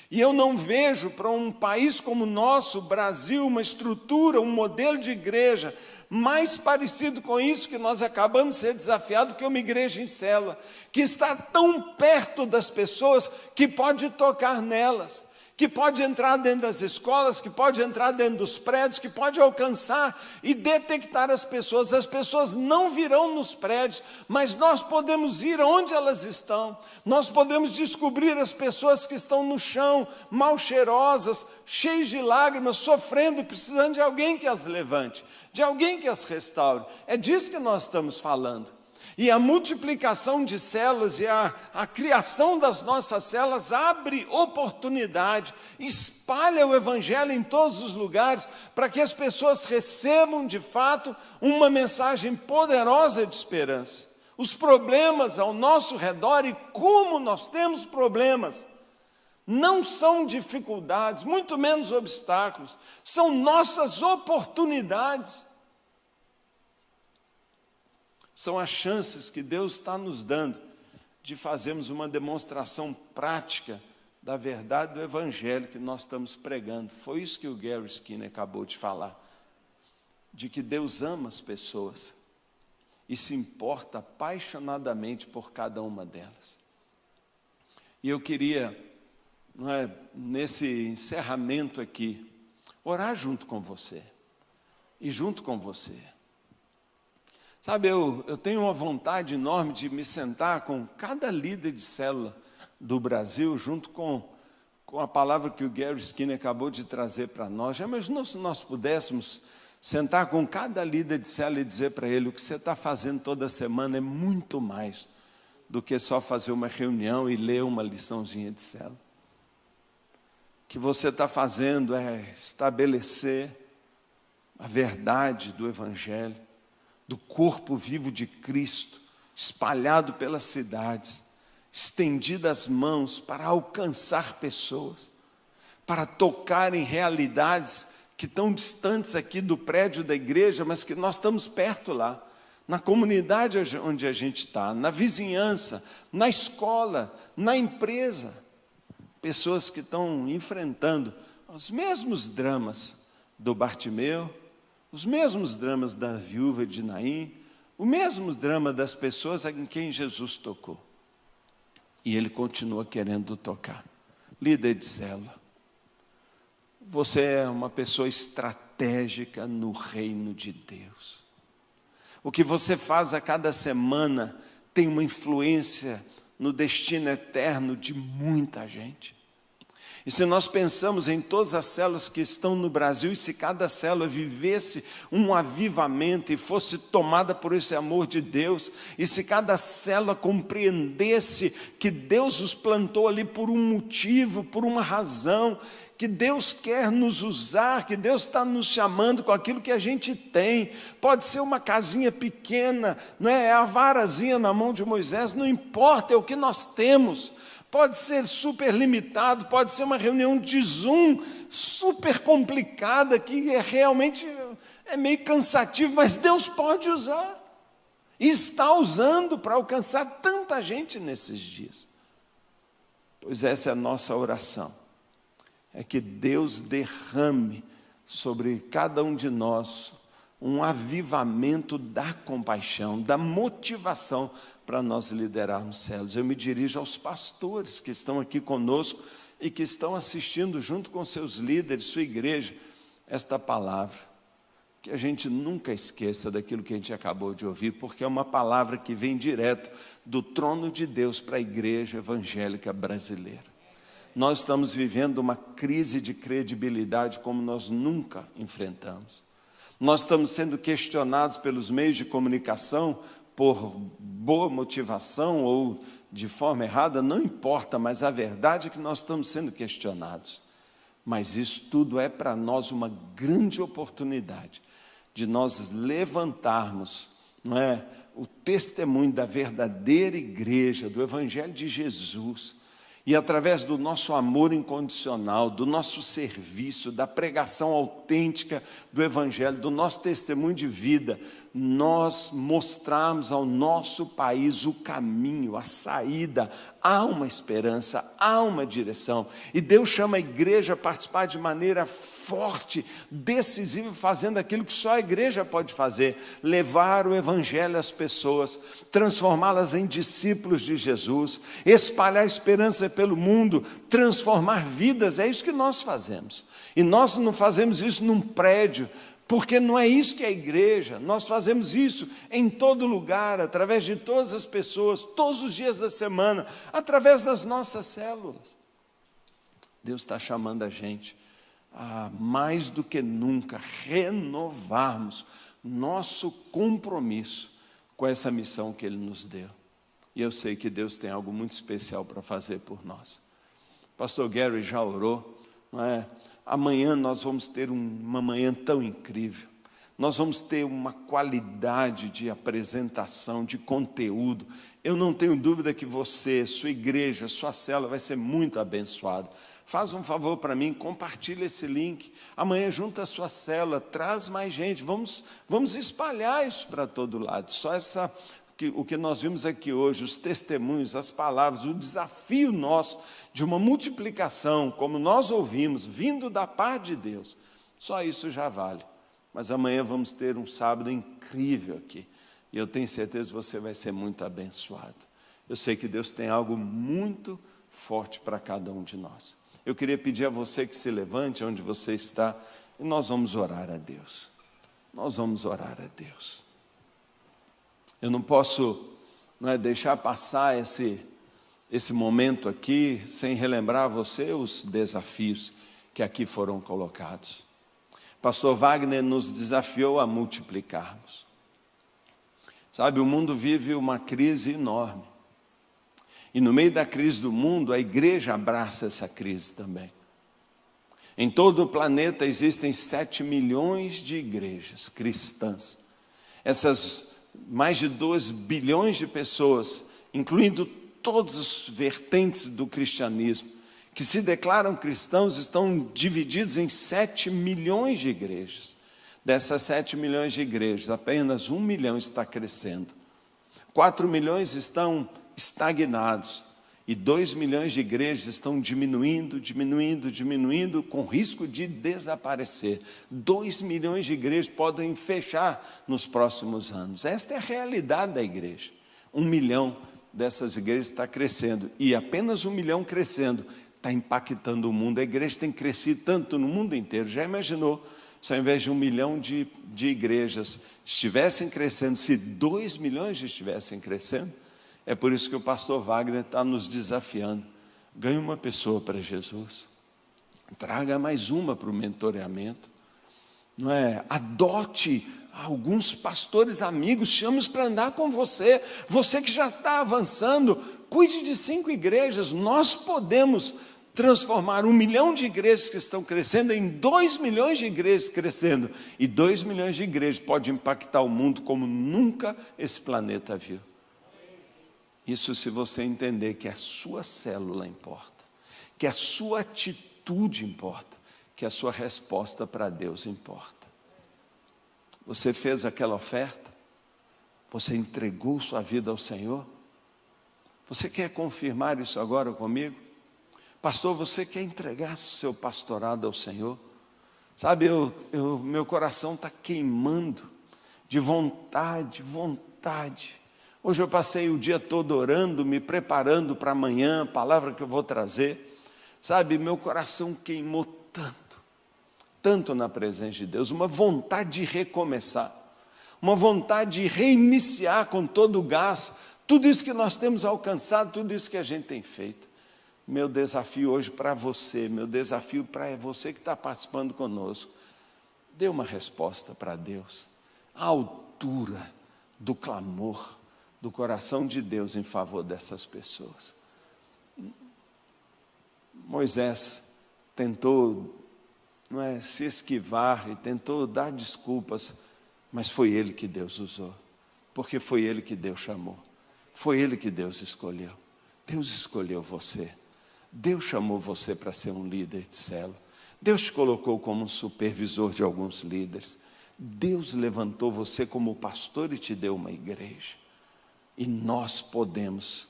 E eu não vejo para um país como o nosso, Brasil, uma estrutura, um modelo de igreja mais parecido com isso que nós acabamos de ser desafiados que uma igreja em célula, que está tão perto das pessoas que pode tocar nelas, que pode entrar dentro das escolas, que pode entrar dentro dos prédios, que pode alcançar e detectar as pessoas. As pessoas não virão nos prédios, mas nós podemos ir onde elas estão. Nós podemos descobrir as pessoas que estão no chão, mal cheirosas, cheias de lágrimas, sofrendo e precisando de alguém que as levante, de alguém que as restaure. É disso que nós estamos falando. E a multiplicação de células e a criação das nossas células abre oportunidade, espalha o evangelho em todos os lugares, para que as pessoas recebam de fato uma mensagem poderosa de esperança. Os problemas ao nosso redor, e como nós temos problemas, não são dificuldades, muito menos obstáculos, são nossas oportunidades. São as chances que Deus está nos dando de fazermos uma demonstração prática da verdade do evangelho que nós estamos pregando. Foi isso que o Gary Skinner acabou de falar, de que Deus ama as pessoas e se importa apaixonadamente por cada uma delas. E eu queria, nesse encerramento aqui, orar junto com você e junto com você. Sabe, eu tenho uma vontade enorme de me sentar com cada líder de célula do Brasil, junto com a palavra que o Gary Skinner acabou de trazer para nós. Já imaginou se nós pudéssemos sentar com cada líder de célula e dizer para ele: o que você está fazendo toda semana é muito mais do que só fazer uma reunião e ler uma liçãozinha de célula. O que você está fazendo é estabelecer a verdade do evangelho, do corpo vivo de Cristo, espalhado pelas cidades, estendido as mãos para alcançar pessoas, para tocar em realidades que estão distantes aqui do prédio da igreja, mas que nós estamos perto lá, na comunidade onde a gente está, na vizinhança, na escola, na empresa. Pessoas que estão enfrentando os mesmos dramas do Bartimeu, os mesmos dramas da viúva de Naim, o mesmo drama das pessoas em quem Jesus tocou. E Ele continua querendo tocar. Líder de célula, você é uma pessoa estratégica no reino de Deus. O que você faz a cada semana tem uma influência no destino eterno de muita gente. E se nós pensamos em todas as células que estão no Brasil, e se cada célula vivesse um avivamento e fosse tomada por esse amor de Deus, e se cada célula compreendesse que Deus os plantou ali por um motivo, por uma razão, que Deus quer nos usar, que Deus está nos chamando com aquilo que a gente tem. Pode ser uma casinha pequena, não é? É a varazinha na mão de Moisés, não importa, é o que nós temos. pode ser super limitado, pode ser uma reunião de Zoom super complicada, que realmente é meio cansativo, mas Deus pode usar. E está usando para alcançar tanta gente nesses dias. Pois essa é a nossa oração. É que Deus derrame sobre cada um de nós um avivamento da compaixão, da motivação para nós liderarmos células. Eu me dirijo aos pastores que estão aqui conosco e que estão assistindo junto com seus líderes, sua igreja, esta palavra. Que a gente nunca esqueça daquilo que a gente acabou de ouvir, porque é uma palavra que vem direto do trono de Deus para a igreja evangélica brasileira. Nós estamos vivendo uma crise de credibilidade como nós nunca enfrentamos. Nós estamos sendo questionados pelos meios de comunicação por boa motivação ou de forma errada, não importa, mas a verdade é que nós estamos sendo questionados. Mas isso tudo é para nós uma grande oportunidade de nós levantarmos, não é, o testemunho da verdadeira igreja, do Evangelho de Jesus, e através do nosso amor incondicional, do nosso serviço, da pregação autêntica do Evangelho, do nosso testemunho de vida, nós mostrarmos ao nosso país o caminho, a saída. Há uma esperança, há uma direção. E Deus chama a igreja a participar de maneira forte, decisiva, fazendo aquilo que só a igreja pode fazer: levar o Evangelho às pessoas, transformá-las em discípulos de Jesus, espalhar esperança pelo mundo, transformar vidas. É isso que nós fazemos. E nós não fazemos isso num prédio, porque não é isso que é a igreja. Nós fazemos isso em todo lugar, através de todas as pessoas, todos os dias da semana, através das nossas células. Deus está chamando a gente a, mais do que nunca, renovarmos nosso compromisso com essa missão que Ele nos deu. E eu sei que Deus tem algo muito especial para fazer por nós. Pastor Gary já orou, não é? Amanhã nós vamos ter uma manhã tão incrível. Nós vamos ter uma qualidade de apresentação, de conteúdo. Eu não tenho dúvida que você, sua igreja, sua célula vai ser muito abençoado. Faz um favor para mim, compartilha esse link. Amanhã junta a sua célula, traz mais gente. Vamos espalhar isso para todo lado. Só o que nós vimos aqui hoje, os testemunhos, as palavras, o desafio nosso de uma multiplicação, como nós ouvimos, vindo da parte de Deus, só isso já vale. Mas amanhã vamos ter um sábado incrível aqui, e eu tenho certeza que você vai ser muito abençoado. Eu sei que Deus tem algo muito forte para cada um de nós. Eu queria pedir a você que se levante onde você está, e nós vamos orar a Deus. Nós vamos orar a Deus. Eu não posso deixar passar esse momento aqui sem relembrar a você os desafios que aqui foram colocados. Pastor Wagner nos desafiou a multiplicarmos. Sabe, o mundo vive uma crise enorme. E no meio da crise do mundo, a igreja abraça essa crise também. Em todo o planeta existem 7 milhões de igrejas cristãs. Essas mais de 2 bilhões de pessoas, incluindo todas as vertentes do cristianismo, que se declaram cristãos, estão divididos em 7 milhões de igrejas. Dessas 7 milhões de igrejas, apenas 1 milhão está crescendo. 4 milhões estão estagnados. E 2 milhões de igrejas estão diminuindo, com risco de desaparecer. 2 milhões de igrejas podem fechar nos próximos anos. Esta é a realidade da igreja. 1 milhão dessas igrejas está crescendo. E apenas 1 milhão crescendo está impactando o mundo. A igreja tem crescido tanto no mundo inteiro. Já imaginou se ao invés de 1 milhão de igrejas estivessem crescendo, se 2 milhões estivessem crescendo? É por isso que o pastor Wagner está nos desafiando. Ganhe uma pessoa para Jesus. Traga mais uma para o mentoreamento. Não é? Adote alguns pastores amigos, chame-os para andar com você. Você que já está avançando, cuide de 5 igrejas. Nós podemos transformar 1 milhão de igrejas que estão crescendo em 2 milhões de igrejas crescendo. E 2 milhões de igrejas pode impactar o mundo como nunca esse planeta viu. Isso se você entender que a sua célula importa, que a sua atitude importa, que a sua resposta para Deus importa. Você fez aquela oferta? Você entregou sua vida ao Senhor? Você quer confirmar isso agora comigo? Pastor, você quer entregar seu pastorado ao Senhor? Sabe, meu coração está queimando de vontade. Hoje eu passei o dia todo orando, me preparando para amanhã, a palavra que eu vou trazer. Sabe, meu coração queimou tanto na presença de Deus, uma vontade de recomeçar, uma vontade de reiniciar com todo o gás, tudo isso que nós temos alcançado, tudo isso que a gente tem feito. Meu desafio hoje para você, meu desafio para você que está participando conosco, dê uma resposta para Deus, à altura do clamor do coração de Deus em favor dessas pessoas. Moisés tentou se esquivar e tentou dar desculpas, mas foi ele que Deus usou, porque foi ele que Deus chamou, foi ele que Deus escolheu. Deus escolheu você, Deus chamou você para ser um líder de célula, Deus te colocou como um supervisor de alguns líderes, Deus levantou você como pastor e te deu uma igreja, e nós podemos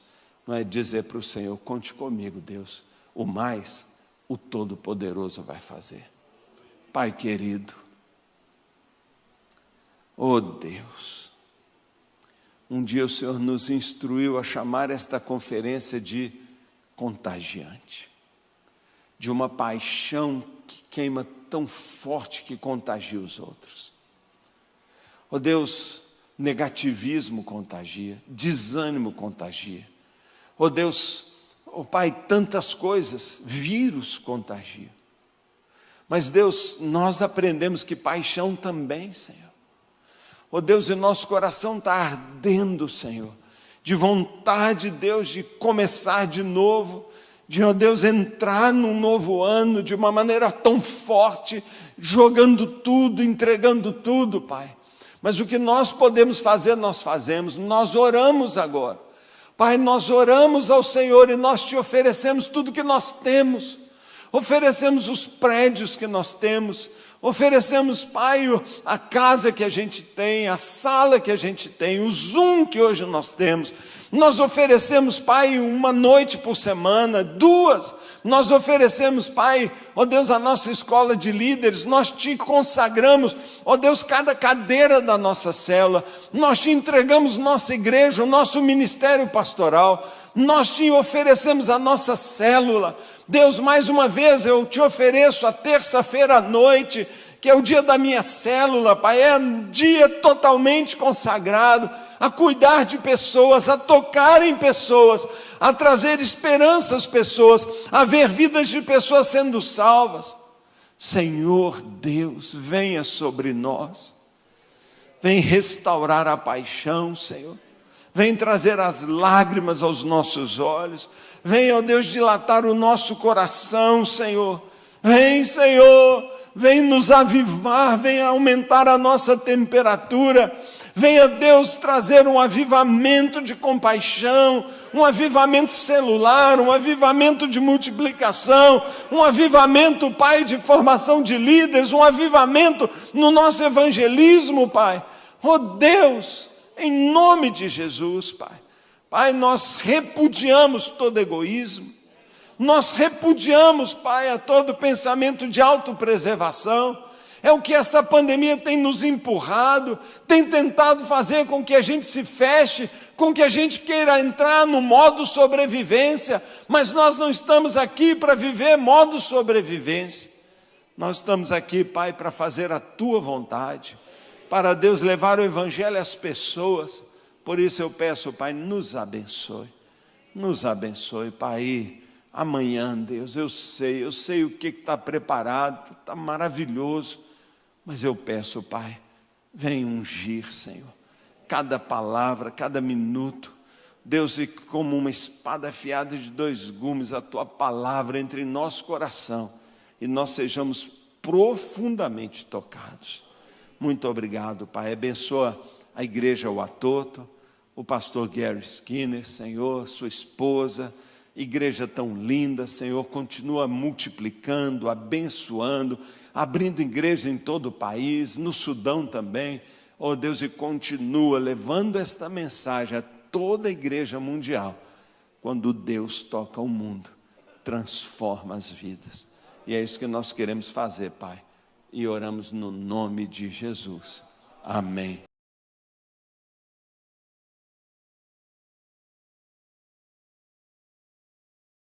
dizer para o Senhor: conte comigo, Deus, o mais o Todo-Poderoso vai fazer. Pai querido, oh Deus, um dia o Senhor nos instruiu a chamar esta conferência de contagiante, de uma paixão que queima tão forte que contagia os outros. Oh Deus, negativismo contagia, desânimo contagia. Oh Deus, oh Pai, tantas coisas, vírus contagia. Mas Deus, nós aprendemos que paixão também, Senhor. Oh Deus, e nosso coração está ardendo, Senhor, de vontade, Deus, de começar de novo, de, ó Deus, entrar num novo ano de uma maneira tão forte, jogando tudo, entregando tudo, Pai. Mas o que nós podemos fazer, nós fazemos, nós oramos agora. Pai, nós oramos ao Senhor e nós te oferecemos tudo que nós temos. Oferecemos os prédios que nós temos, oferecemos, Pai, a casa que a gente tem, a sala que a gente tem, o Zoom que hoje nós temos. Nós oferecemos, Pai, uma noite por semana, 2. Nós oferecemos, Pai, ó Deus, a nossa escola de líderes. Nós te consagramos, ó Deus, cada cadeira da nossa célula. Nós te entregamos nossa igreja, o nosso ministério pastoral. Nós te oferecemos a nossa célula. Deus, mais uma vez eu te ofereço a terça-feira à noite, que é o dia da minha célula, Pai, é um dia totalmente consagrado a cuidar de pessoas, a tocar em pessoas, a trazer esperança às pessoas, a ver vidas de pessoas sendo salvas. Senhor Deus, venha sobre nós, vem restaurar a paixão, Senhor, vem trazer as lágrimas aos nossos olhos, vem, ó Deus, dilatar o nosso coração, Senhor, vem, Senhor, vem nos avivar, vem aumentar a nossa temperatura, venha Deus trazer um avivamento de compaixão, um avivamento celular, um avivamento de multiplicação, um avivamento, Pai, de formação de líderes, um avivamento no nosso evangelismo, Pai. Oh Deus, em nome de Jesus, Pai. Pai, nós repudiamos todo egoísmo, nós repudiamos, Pai, a todo pensamento de autopreservação. É o que essa pandemia tem nos empurrado, tem tentado fazer com que a gente se feche, com que a gente queira entrar no modo sobrevivência, mas nós não estamos aqui para viver modo sobrevivência. Nós estamos aqui, Pai, para fazer a Tua vontade, para Deus levar o Evangelho às pessoas. Por isso eu peço, Pai, nos abençoe, Pai. Amanhã, Deus, eu sei o que está preparado, está maravilhoso, mas eu peço, Pai, vem ungir, Senhor, cada palavra, cada minuto, Deus, e como uma espada afiada de 2 gumes, a Tua palavra entre em nosso coração, e nós sejamos profundamente tocados. Muito obrigado, Pai, abençoa a igreja Uatoto, o pastor Gary Skinner, Senhor, sua esposa, igreja tão linda, Senhor, continua multiplicando, abençoando, abrindo igreja em todo o país, no Sudão também, ó Deus, e continua levando esta mensagem a toda a igreja mundial. Quando Deus toca o mundo, transforma as vidas, e é isso que nós queremos fazer, Pai, e oramos no nome de Jesus, amém.